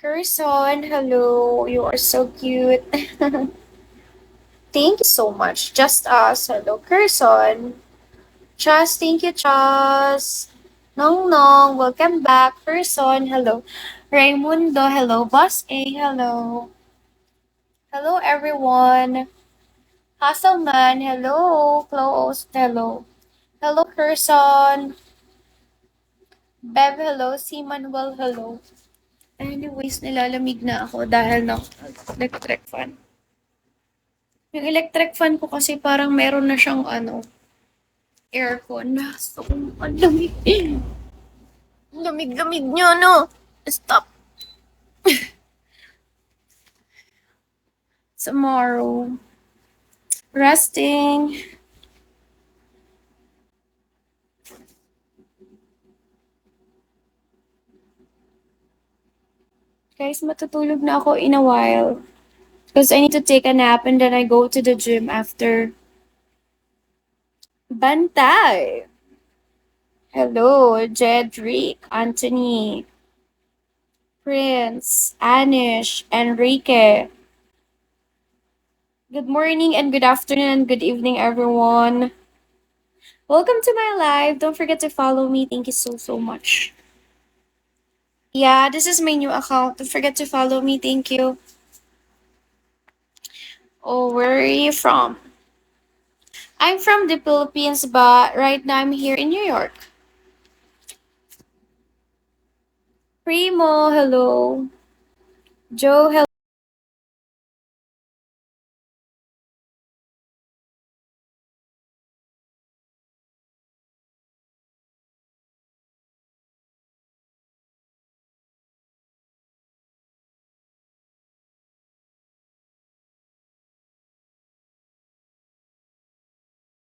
Curson, hello. You are so cute. Thank you so much. Just us, hello. Curson. Chas, thank you, Chas. Nong Nong, welcome back. Person, hello. Raimundo, hello. Boss A, hello. Hello, everyone. Hasselman, hello. Close, hello. Hello, Person. Bev, hello. Si Manuel, hello. Anyways, nilalamig na ako dahil ng electric fan. Yung electric fan ko kasi parang meron na siyang aircon. So, ang lamig. Lamig-lamig niyo, no? Stop. Tomorrow. Resting. Guys, matutulog na ako in a while. Because I need to take a nap and then I go to the gym after. Bantay! Hello, Jedrick, Anthony, Prince, Anish, Enrique. Good morning and good afternoon and good evening, everyone. Welcome to my live. Don't forget to follow me. Thank you so much. Yeah, this is my new account. Don't forget to follow me. Thank you. Oh, where are you from? I'm from the Philippines, but right now I'm here in New York. Primo, hello. Joe, hello.